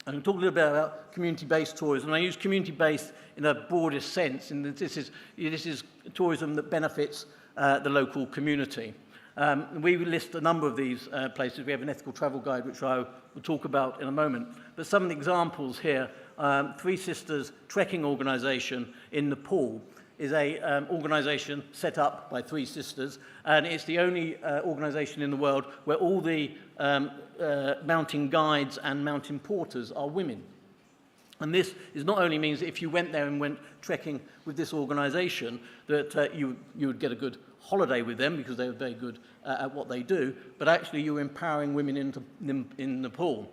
And we'll talk a little bit about community-based tourism. And I use community-based in a broadest sense, and this is tourism that benefits the local community. We list a number of these places. We have an ethical travel guide, which I will talk about in a moment. But some of the examples here, Three Sisters Trekking Organisation in Nepal is an organisation set up by three sisters, and it's the only organisation in the world where all the mountain guides and mountain porters are women. And this not only means that if you went there and went trekking with this organisation, that you would get a good holiday with them because they're very good at what they do, but actually you're empowering women in Nepal.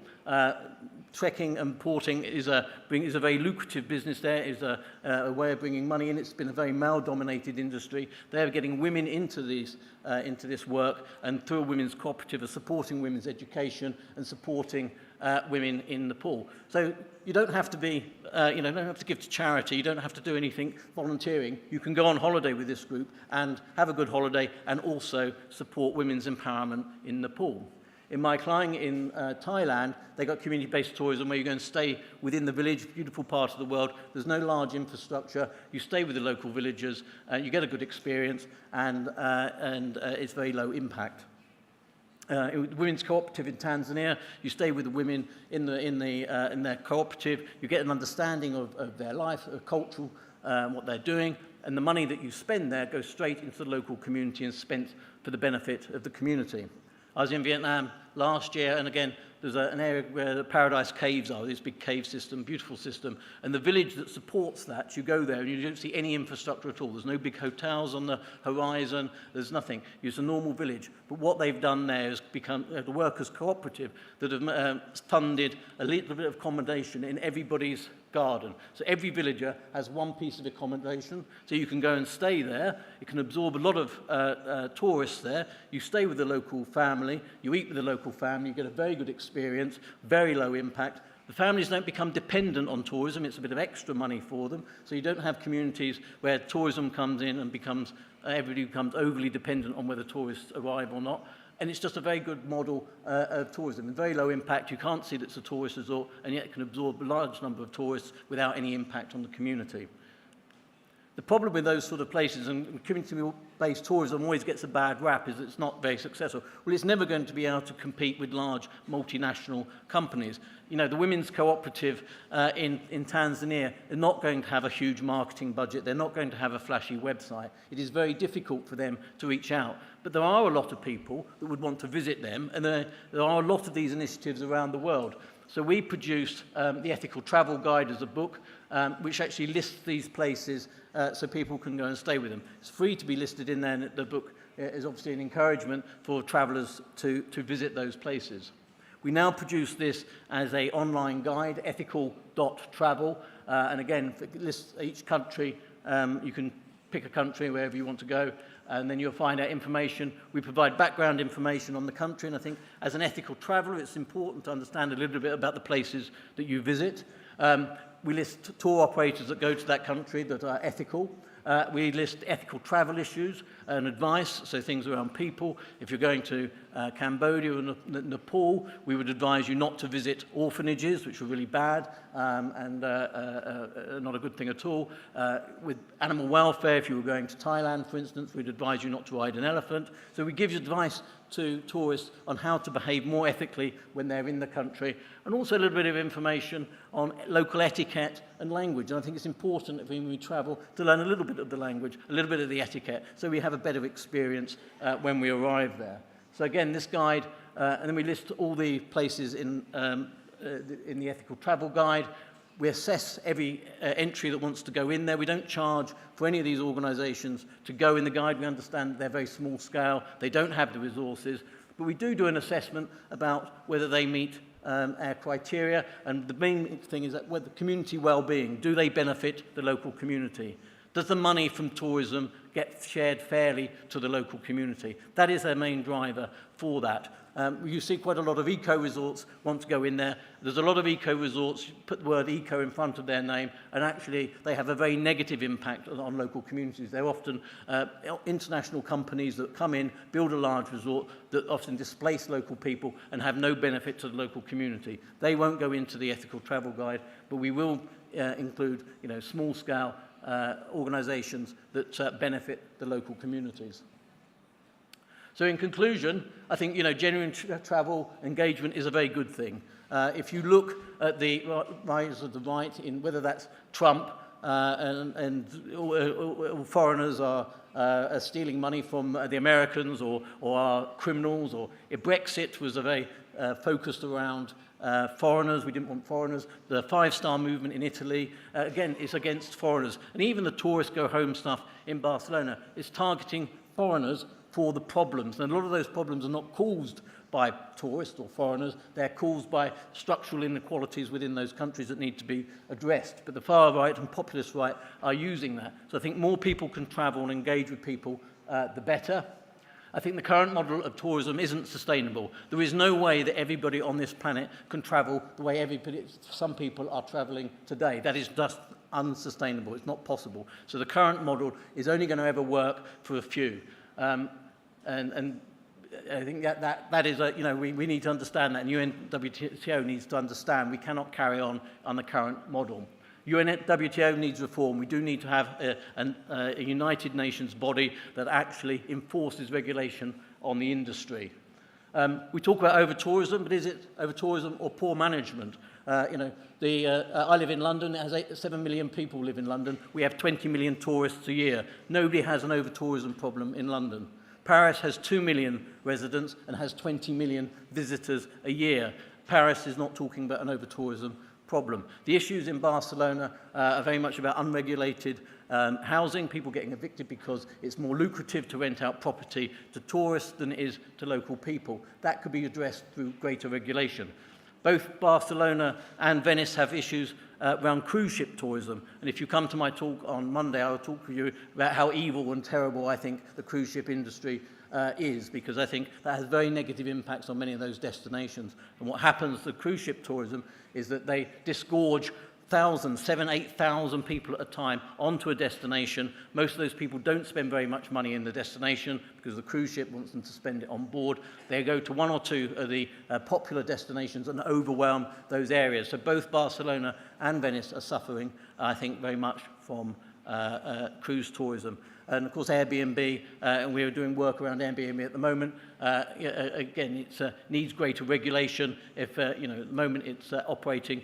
Trekking and porting is a very lucrative business there, is a way of bringing money in. It's been a very male-dominated industry. They're getting women into this work, and through a women's cooperative are supporting women's education and supporting women in Nepal. So you don't have to be, don't have to give to charity. You don't have to do anything volunteering. You can go on holiday with this group and have a good holiday and also support women's empowerment in Nepal. In Mai Klang in Thailand, they got community-based tourism where you go and stay within the village, beautiful part of the world. There's no large infrastructure. You stay with the local villagers, you get a good experience, and it's very low impact. Women's cooperative in Tanzania, you stay with the women in their cooperative. You get an understanding of their life, cultural, what they're doing, and the money that you spend there goes straight into the local community and spent for the benefit of the community. I was in Vietnam last year, and again, there's an area where the Paradise Caves are, this big cave system, beautiful system, and the village that supports that, you go there and you don't see any infrastructure at all. There's no big hotels on the horizon, there's nothing. It's a normal village. But what they've done there is become the workers' cooperative that have funded a little bit of accommodation in everybody's garden. So every villager has one piece of accommodation, so you can go and stay there. It can absorb a lot of tourists there. You stay with the local family, you eat with the local family, you get a very good experience, very low impact. The families don't become dependent on tourism. It's a bit of extra money for them. So you don't have communities where tourism comes in and everybody becomes overly dependent on whether tourists arrive or not. And it's just a very good model of tourism. Very low impact. You can't see that it's a tourist resort, and yet it can absorb a large number of tourists without any impact on the community. The problem with those sort of places, and community-based tourism always gets a bad rap, is it's not very successful. Well, it's never going to be able to compete with large multinational companies. You know, the Women's Cooperative in Tanzania are not going to have a huge marketing budget. They're not going to have a flashy website. It is very difficult for them to reach out. But there are a lot of people that would want to visit them, and there are a lot of these initiatives around the world. So we produced the Ethical Travel Guide as a book, which actually lists these places so people can go and stay with them. It's free to be listed in there, and the book is obviously an encouragement for travellers to visit those places. We now produce this as an online guide, ethical.travel, and again, it lists each country. You can pick a country wherever you want to go, and then you'll find out information. We provide background information on the country, and I think as an ethical traveller, it's important to understand a little bit about the places that you visit. We list tour operators that go to that country that are ethical. We list ethical travel issues and advice, so things around people. If you're going to Cambodia or Nepal, we would advise you not to visit orphanages, which are really bad and not a good thing at all. With animal welfare, if you were going to Thailand, for instance, we'd advise you not to ride an elephant. So we give you advice to tourists on how to behave more ethically when they're in the country, and also a little bit of information on local etiquette and language. And I think it's important when we travel to learn a little bit of the language, a little bit of the etiquette, so we have a better experience when we arrive there. So again, this guide, and then we list all the places in the Ethical Travel Guide. We assess every entry that wants to go in there. We don't charge for any of these organisations to go in the guide. We understand they're very small scale. They don't have the resources. But we do an assessment about whether they meet our criteria. And the main thing is that whether community well-being, do they benefit the local community? Does the money from tourism get shared fairly to the local community? That is our main driver for that. You see quite a lot of eco-resorts want to go in there. There's a lot of eco-resorts, put the word eco in front of their name, and actually they have a very negative impact on local communities. They're often international companies that come in, build a large resort that often displace local people and have no benefit to the local community. They won't go into the Ethical Travel Guide, but we will include, small-scale organisations that benefit the local communities. So in conclusion, I think genuine travel engagement is a very good thing. If you look at the rise of the right, in whether that's Trump and foreigners are stealing money from the Americans or are criminals, or if Brexit was a very focused around foreigners, we didn't want foreigners. The five-star movement in Italy, again, is against foreigners. And even the tourist go-home stuff in Barcelona is targeting foreigners for the problems. And a lot of those problems are not caused by tourists or foreigners. They're caused by structural inequalities within those countries that need to be addressed. But the far right and populist right are using that. So I think more people can travel and engage with people, the better. I think the current model of tourism isn't sustainable. There is no way that everybody on this planet can travel the way some people are traveling today. That is just unsustainable. It's not possible. So the current model is only going to ever work for a few. And I think that is we need to understand that, and UNWTO needs to understand we cannot carry on the current model. UNWTO needs reform. We do need to have a United Nations body that actually enforces regulation on the industry. We talk about over-tourism, but is it over-tourism or poor management? I live in London. It has 7 million people live in London. We have 20 million tourists a year. Nobody has an over-tourism problem in London. Paris has 2 million residents and has 20 million visitors a year. Paris is not talking about an over-tourism problem. The issues in Barcelona are very much about unregulated housing, people getting evicted because it's more lucrative to rent out property to tourists than it is to local people. That could be addressed through greater regulation. Both Barcelona and Venice have issues around cruise ship tourism. And if you come to my talk on Monday, I'll talk to you about how evil and terrible I think the cruise ship industry is, because I think that has very negative impacts on many of those destinations. And what happens to cruise ship tourism is that they disgorge 7,000, 8,000 people at a time onto a destination. Most of those people don't spend very much money in the destination because the cruise ship wants them to spend it on board. They go to one or two of the popular destinations and overwhelm those areas. So both Barcelona and Venice are suffering, I think, very much from cruise tourism. And of course, Airbnb, and we're doing work around Airbnb at the moment. Again, it needs greater regulation. If at the moment it's operating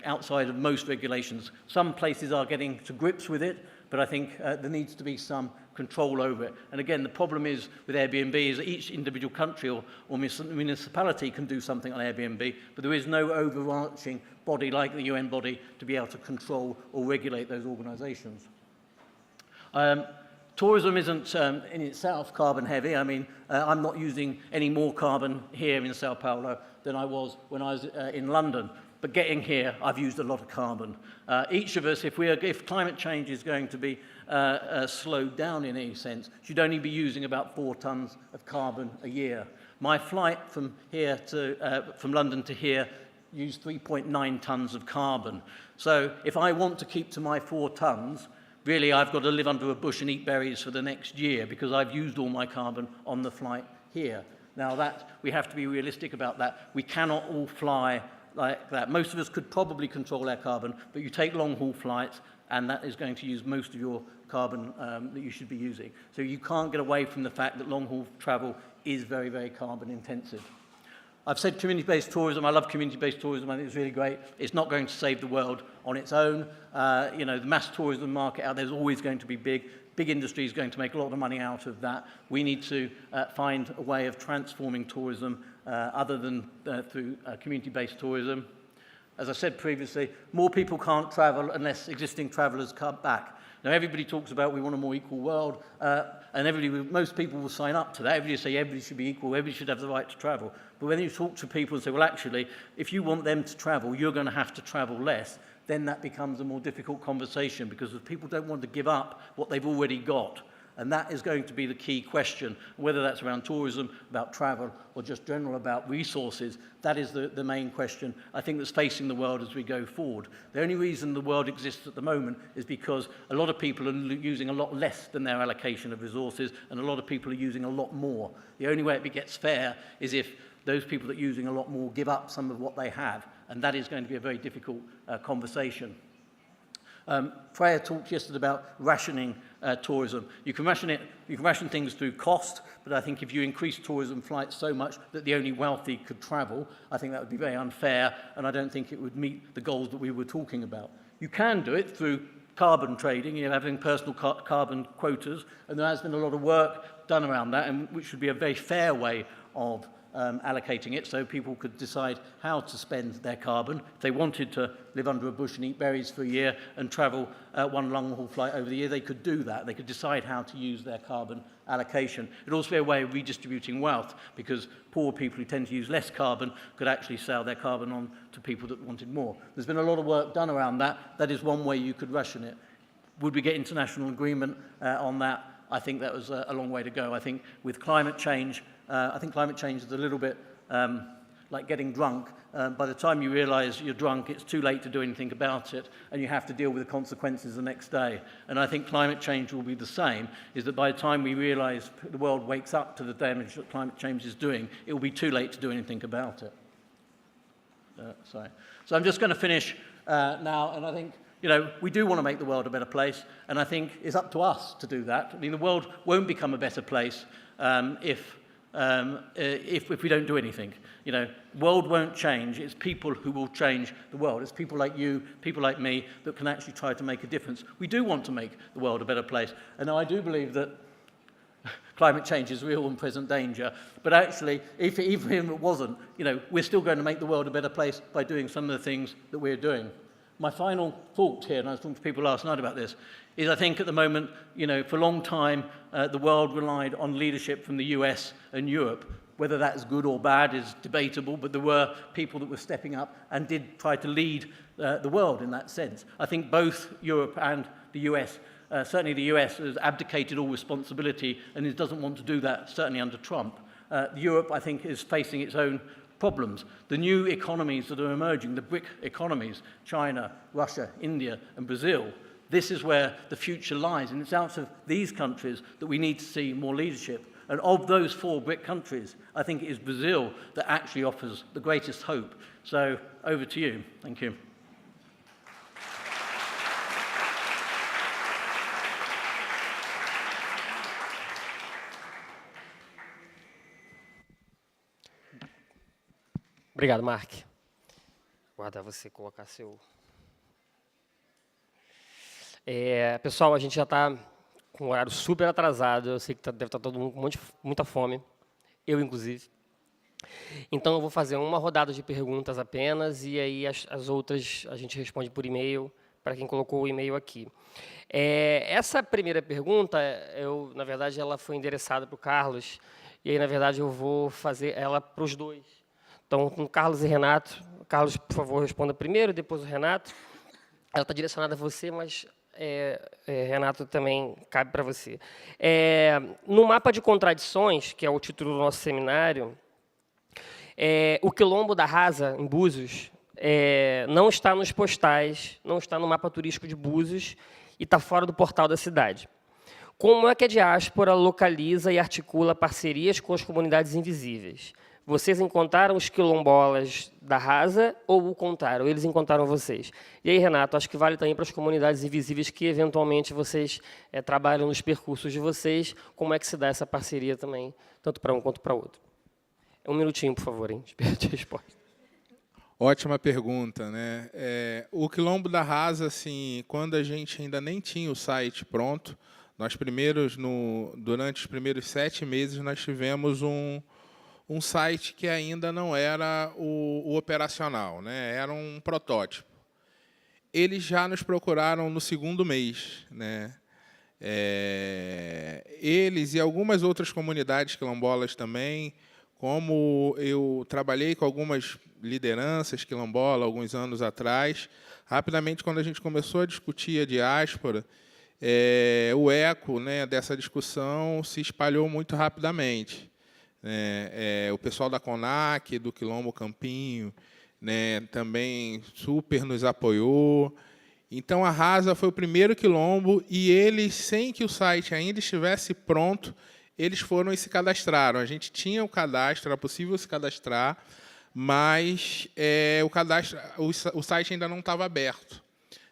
outside of most regulations. Some places are getting to grips with it, but I think there needs to be some control over it. And again, the problem is with Airbnb is that each individual country or municipality can do something on Airbnb, but there is no overarching body like the UN body to be able to control or regulate those organizations. Tourism isn't in itself carbon heavy. I mean, I'm not using any more carbon here in Sao Paulo than I was when I was in London. But getting here, I've used a lot of carbon. Each of us, if climate change is going to be slowed down in any sense, should only be using about 4 tons of carbon a year. My flight from here to from London to here used 3.9 tons of carbon. So if I want to keep to my 4 tons, really I've got to live under a bush and eat berries for the next year because I've used all my carbon on the flight here. Now that, we have to be realistic about that. We cannot all fly like that. Most of us could probably control our carbon, but you take long-haul flights, and that is going to use most of your carbon that you should be using. So you can't get away from the fact that long-haul travel is very, very carbon intensive. I've said community-based tourism. I love community-based tourism. I think it's really great. It's not going to save the world on its own. The mass tourism market out there is always going to be big. Big industry is going to make a lot of money out of that. We need to find a way of transforming tourism other than through community-based tourism. As I said previously, more people can't travel unless existing travellers come back. Now, everybody talks about we want a more equal world, and most people will sign up to that. Everybody will say everybody should be equal, everybody should have the right to travel. But when you talk to people and say, well, actually, if you want them to travel, you're going to have to travel less, then that becomes a more difficult conversation because people don't want to give up what they've already got. And that is going to be the key question, whether that's around tourism, about travel, or just general about resources. That is the main question, I think, that's facing the world as we go forward. The only reason the world exists at the moment is because a lot of people are using a lot less than their allocation of resources, and a lot of people are using a lot more. The only way it gets fair is if those people that are using a lot more give up some of what they have, and that is going to be a very difficult conversation. Freya talked yesterday about rationing tourism. You can ration things through cost, but I think if you increase tourism flights so much that the only wealthy could travel, I think that would be very unfair, and I don't think it would meet the goals that we were talking about. You can do it through carbon trading, having personal carbon quotas, and there has been a lot of work done around that, and which would be a very fair way of allocating it so people could decide how to spend their carbon. If they wanted to live under a bush and eat berries for a year and travel one long-haul flight over the year, they could do that. They could decide how to use their carbon allocation. It would also be a way of redistributing wealth because poor people who tend to use less carbon could actually sell their carbon on to people that wanted more. There's been a lot of work done around that. That is one way you could ration it. Would we get international agreement on that? I think that was a long way to go. I think with climate change, I think climate change is a little bit like getting drunk. By the time you realize you're drunk, it's too late to do anything about it, and you have to deal with the consequences the next day. And I think climate change will be the same, is that by the time we realize the world wakes up to the damage that climate change is doing, it will be too late to do anything about it. So I'm just going to finish now, and I think we do want to make the world a better place, and I think it's up to us to do that. I mean, the world won't become a better place if we don't do anything. The world won't change. It's people who will change the world. It's people like you, people like me, that can actually try to make a difference. We do want to make the world a better place. And I do believe that climate change is real and present danger. But actually, even if it wasn't, we're still going to make the world a better place by doing some of the things that we're doing. My final thought here, and I was talking to people last night about this, is I think at the moment, for a long time, the world relied on leadership from the US and Europe. Whether that's good or bad is debatable, but there were people that were stepping up and did try to lead the world in that sense. I think both Europe and the US, certainly the US, has abdicated all responsibility and doesn't want to do that, certainly under Trump. Europe, I think, is facing its own problems. The new economies that are emerging, the BRIC economies, China, Russia, India, and Brazil, this is where the future lies. And it's out of these countries that we need to see more leadership. And of those 4 BRIC countries, I think it is Brazil that actually offers the greatest hope. So over to you. Thank you. Obrigado, Mark. Guardar você colocar seu... pessoal, a gente já está com o horário super atrasado. Eu sei que deve estar todo mundo com muita fome. Eu, inclusive. Então, eu vou fazer uma rodada de perguntas apenas, e aí as outras a gente responde por e-mail, para quem colocou o e-mail aqui. Essa primeira pergunta, na verdade, ela foi endereçada para o Carlos, e aí, na verdade, eu vou fazer ela para os dois. Então, com Carlos e Renato. Carlos, por favor, responda primeiro, depois o Renato. Ela está direcionada a você, mas, Renato, também cabe para você. No mapa de contradições, que é o título do nosso seminário, o Quilombo da Rasa, em Búzios, não está nos postais, não está no mapa turístico de Búzios e está fora do portal da cidade. Como é que a diáspora localiza e articula parcerias com as comunidades invisíveis? Vocês encontraram os quilombolas da Rasa ou o contrário? Eles encontraram vocês? E aí, Renato, acho que vale também para as comunidades invisíveis que, eventualmente, vocês trabalham nos percursos de vocês. Como é que se dá essa parceria também, tanto para um quanto para o outro? Um minutinho, por favor, hein? Espero a resposta. Ótima pergunta, né? O Quilombo da Rasa, assim, quando a gente ainda nem tinha o site pronto, durante os primeiros 7 meses, nós tivemos um site que ainda não era o operacional, né? Era um protótipo. Eles já nos procuraram no 2º mês, né? Eles e algumas outras comunidades quilombolas também, como eu trabalhei com algumas lideranças quilombolas alguns anos atrás, rapidamente, quando a gente começou a discutir a diáspora, o eco, né, dessa discussão se espalhou muito rapidamente. O pessoal da CONAC, do Quilombo Campinho, né, também super nos apoiou. Então, a Rasa foi o primeiro quilombo, e eles, sem que o site ainda estivesse pronto, eles foram e se cadastraram. A gente tinha o cadastro, era possível se cadastrar, mas o site ainda não estava aberto,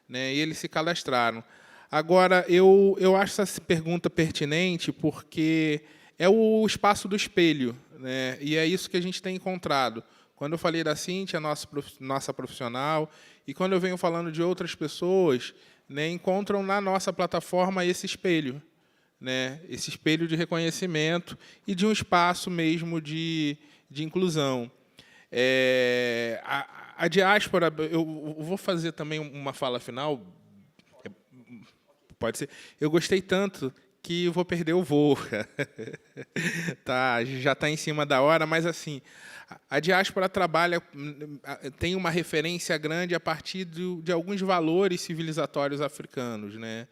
né, e eles se cadastraram. Agora, eu acho essa pergunta pertinente porque é o espaço do espelho, né? E é isso que a gente tem encontrado. Quando eu falei da Cíntia, nossa profissional, e quando eu venho falando de outras pessoas, né, encontram na nossa plataforma esse espelho, né? Esse espelho de reconhecimento e de um espaço mesmo de inclusão. A diáspora, eu vou fazer também uma fala final. Pode ser. Eu gostei tanto que vou perder o voo. Já está em cima da hora, mas assim, a diáspora tem uma referência grande a partir de alguns valores civilizatórios africanos, né?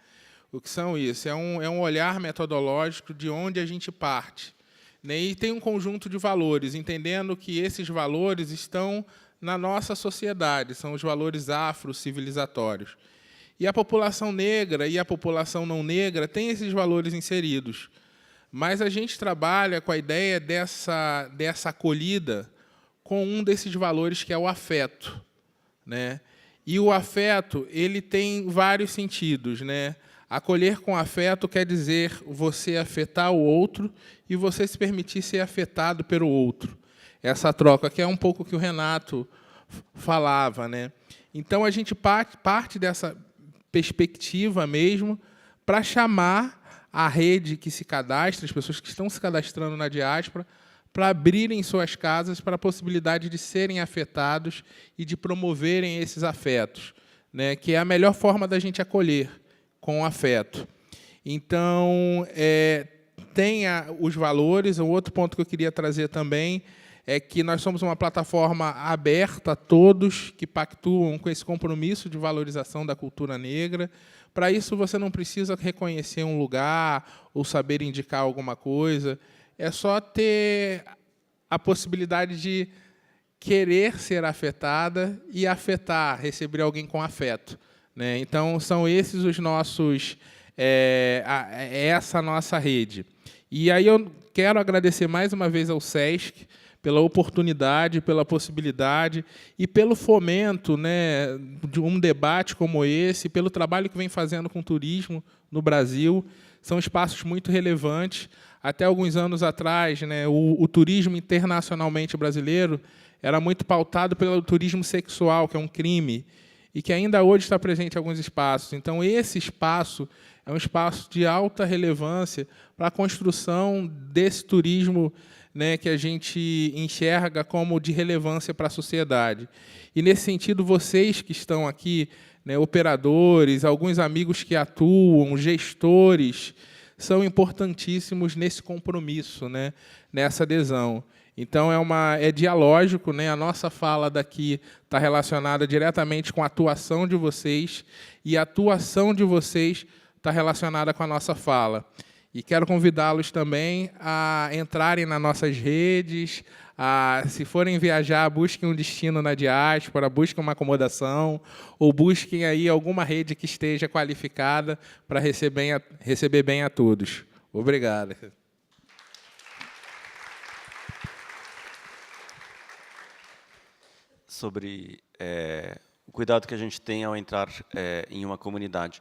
O que são isso? É um olhar metodológico de onde a gente parte, né? E tem um conjunto de valores, entendendo que esses valores estão na nossa sociedade, são os valores afro-civilizatórios. E a população negra e a população não negra têm esses valores inseridos. Mas a gente trabalha com a ideia dessa acolhida com um desses valores, que é o afeto, né? E o afeto, ele tem vários sentidos, né? Acolher com afeto quer dizer você afetar o outro e você se permitir ser afetado pelo outro. Essa troca, que é um pouco o que o Renato falava, né? Então, a gente parte dessa perspectiva mesmo para chamar a rede que se cadastra, as pessoas que estão se cadastrando na diáspora, para abrirem suas casas para a possibilidade de serem afetados e de promoverem esses afetos, né? Que é a melhor forma da gente acolher, com afeto. Então, tem os valores. Um outro ponto que eu queria trazer também é que nós somos uma plataforma aberta a todos que pactuam com esse compromisso de valorização da cultura negra. Para isso, você não precisa reconhecer um lugar ou saber indicar alguma coisa. É só ter a possibilidade de querer ser afetada e afetar, receber alguém com afeto, né? Então, são esses os nossos, essa nossa rede. E aí eu quero agradecer mais uma vez ao SESC pela oportunidade, pela possibilidade e pelo fomento, né, de um debate como esse, pelo trabalho que vem fazendo com o turismo no Brasil. São espaços muito relevantes. Até alguns anos atrás, né, o turismo internacionalmente brasileiro era muito pautado pelo turismo sexual, que é um crime, e que ainda hoje está presente em alguns espaços. Então, esse espaço é um espaço de alta relevância para a construção desse turismo, né, que a gente enxerga como de relevância para a sociedade. E, nesse sentido, vocês que estão aqui, né, operadores, alguns amigos que atuam, gestores, são importantíssimos nesse compromisso, né, nessa adesão. Então, é dialógico, né? A nossa fala daqui está relacionada diretamente com a atuação de vocês, e a atuação de vocês está relacionada com a nossa fala. E quero convidá-los também a entrarem nas nossas redes, se forem viajar, busquem um destino na diáspora, busquem uma acomodação, ou busquem aí alguma rede que esteja qualificada para receber bem a todos. Obrigado. Sobre o cuidado que a gente tem ao entrar em uma comunidade.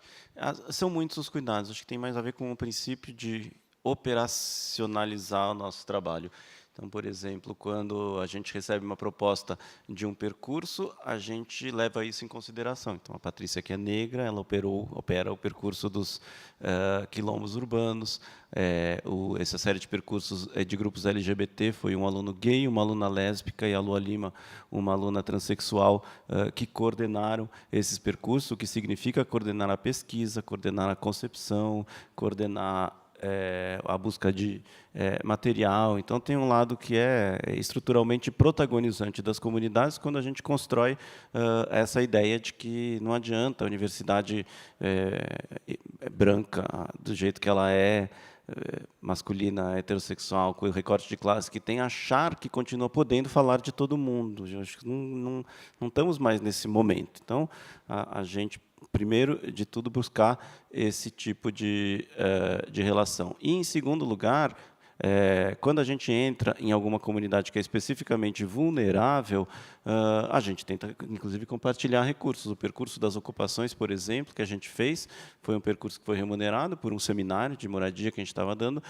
São muitos os cuidados, acho que tem mais a ver com o princípio de operacionalizar o nosso trabalho. Então, por exemplo, quando a gente recebe uma proposta de um percurso, a gente leva isso em consideração. Então, a Patrícia, que é negra, ela opera o percurso dos quilombos urbanos. Essa série de percursos de grupos LGBT foi um aluno gay, uma aluna lésbica e a Lua Lima, uma aluna transexual, que coordenaram esses percursos, o que significa coordenar a pesquisa, coordenar a concepção, coordenar a busca de material. Então, tem um lado que é estruturalmente protagonizante das comunidades quando a gente constrói essa ideia de que não adianta a universidade branca, do jeito que ela é, masculina, heterossexual, com o recorte de classe que tem, achar que continua podendo falar de todo mundo. Eu acho que não estamos mais nesse momento. Então, a gente, primeiro de tudo, buscar esse tipo de relação. E, em segundo lugar, quando a gente entra em alguma comunidade que é especificamente vulnerável, a gente tenta, inclusive, compartilhar recursos. O percurso das ocupações, por exemplo, que a gente fez, foi um percurso que foi remunerado por um seminário de moradia que a gente estava dando,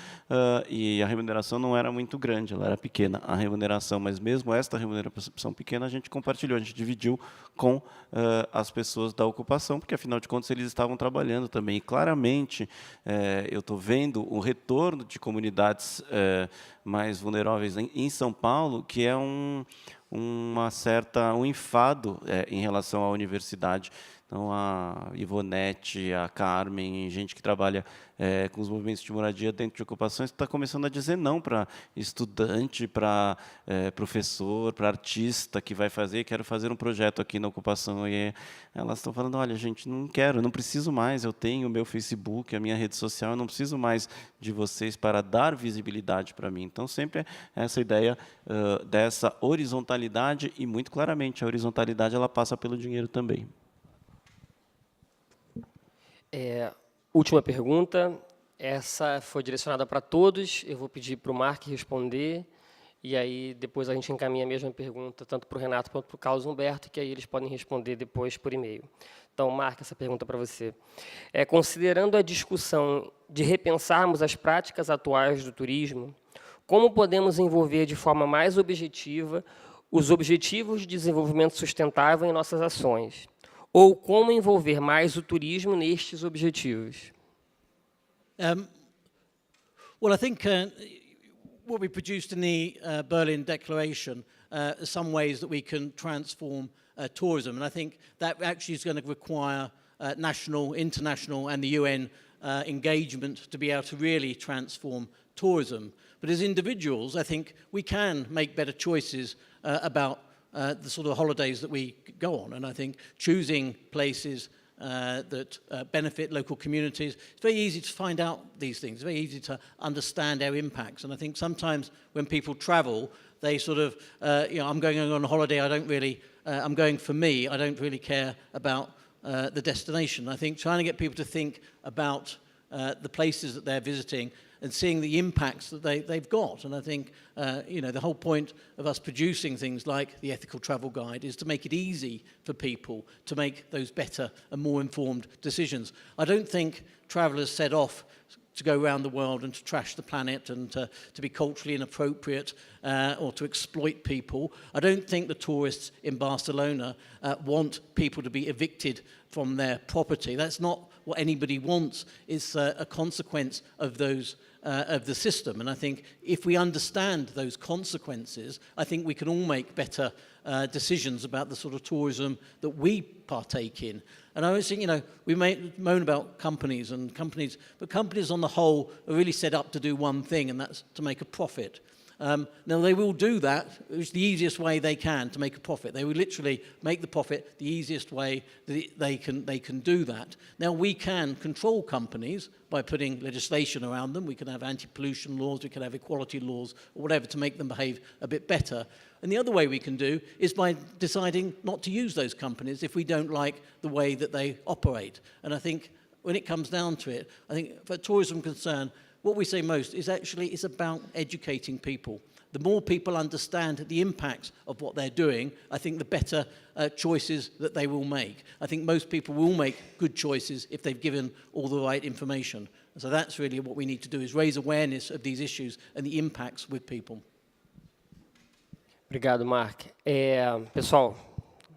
e a remuneração não era muito grande, ela era pequena, a remuneração, mas mesmo esta remuneração pequena a gente compartilhou, a gente dividiu com as pessoas da ocupação, porque, afinal de contas, eles estavam trabalhando também. E, claramente, eu estou vendo o retorno de comunidades mais vulneráveis em São Paulo, que é um enfado em relação à universidade. Então, a Ivonete, a Carmen, gente que trabalha com os movimentos de moradia dentro de ocupações, está começando a dizer não para estudante, para professor, para artista que vai quero fazer um projeto aqui na ocupação. E elas estão falando, olha, gente, não quero, não preciso mais, eu tenho o meu Facebook, a minha rede social, eu não preciso mais de vocês para dar visibilidade para mim. Então, sempre essa ideia dessa horizontalidade, e, muito claramente, a horizontalidade ela passa pelo dinheiro também. Última pergunta, essa foi direcionada para todos, eu vou pedir para o Mark responder, e aí depois a gente encaminha a mesma pergunta, tanto para o Renato quanto para o Carlos Humberto, que aí eles podem responder depois por e-mail. Então, Mark, essa pergunta para você. Considerando a discussão de repensarmos as práticas atuais do turismo, como podemos envolver de forma mais objetiva os objetivos de desenvolvimento sustentável em nossas ações? Ou como envolver mais o turismo nestes objetivos? Well, I think what we produced in the Berlin Declaration are some ways that we can transform tourism, and I think that actually is going to require national, international, and the UN engagement to be able to really transform tourism. But as individuals, I think we can make better choices about the sort of holidays that we go on. And I think choosing places that benefit local communities, it's very easy to find out these things. It's very easy to understand our impacts. And I think sometimes when people travel, they sort of, I'm going on a holiday, I don't really, I'm going for me, I don't really care about the destination. I think trying to get people to think about the places that they're visiting and seeing the impacts that they've got. And I think, the whole point of us producing things like the Ethical Travel Guide is to make it easy for people to make those better and more informed decisions. I don't think travellers set off to go around the world and to trash the planet and to be culturally inappropriate or to exploit people. I don't think the tourists in Barcelona want people to be evicted from their property. That's not what anybody wants. It's a consequence of those of the system. And I think if we understand those consequences, I think we can all make better decisions about the sort of tourism that we partake in. And I always think, we may moan about companies, but companies on the whole are really set up to do one thing, and that's to make a profit. Now, they will do that. It's the easiest way they can to make a profit. They will literally make the profit the easiest way that they can do that. Now, we can control companies by putting legislation around them. We can have anti-pollution laws, we can have equality laws, or whatever, to make them behave a bit better. And the other way we can do is by deciding not to use those companies if we don't like the way that they operate. And I think when it comes down to it, I think for tourism concern, what we say most is actually it's about educating people. The more people understand the impacts of what they're doing, I think the better choices that they will make. I think most people will make good choices if they've given all the right information. And so that's really what we need to do, is raise awareness of these issues and the impacts with people. Obrigado, Mark. Pessoal,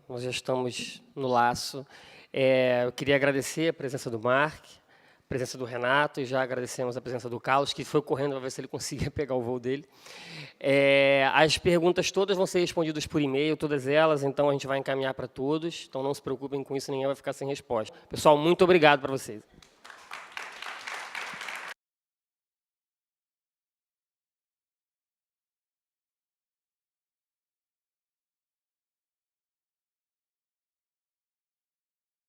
nós já estamos no laço. Eu queria agradecer a presença do Mark, a presença do Renato, e já agradecemos a presença do Carlos, que foi correndo para ver se ele conseguia pegar o voo dele. As perguntas todas vão ser respondidas por e-mail, todas elas, então a gente vai encaminhar para todos. Então não se preocupem com isso, ninguém vai ficar sem resposta. Pessoal, muito obrigado para vocês.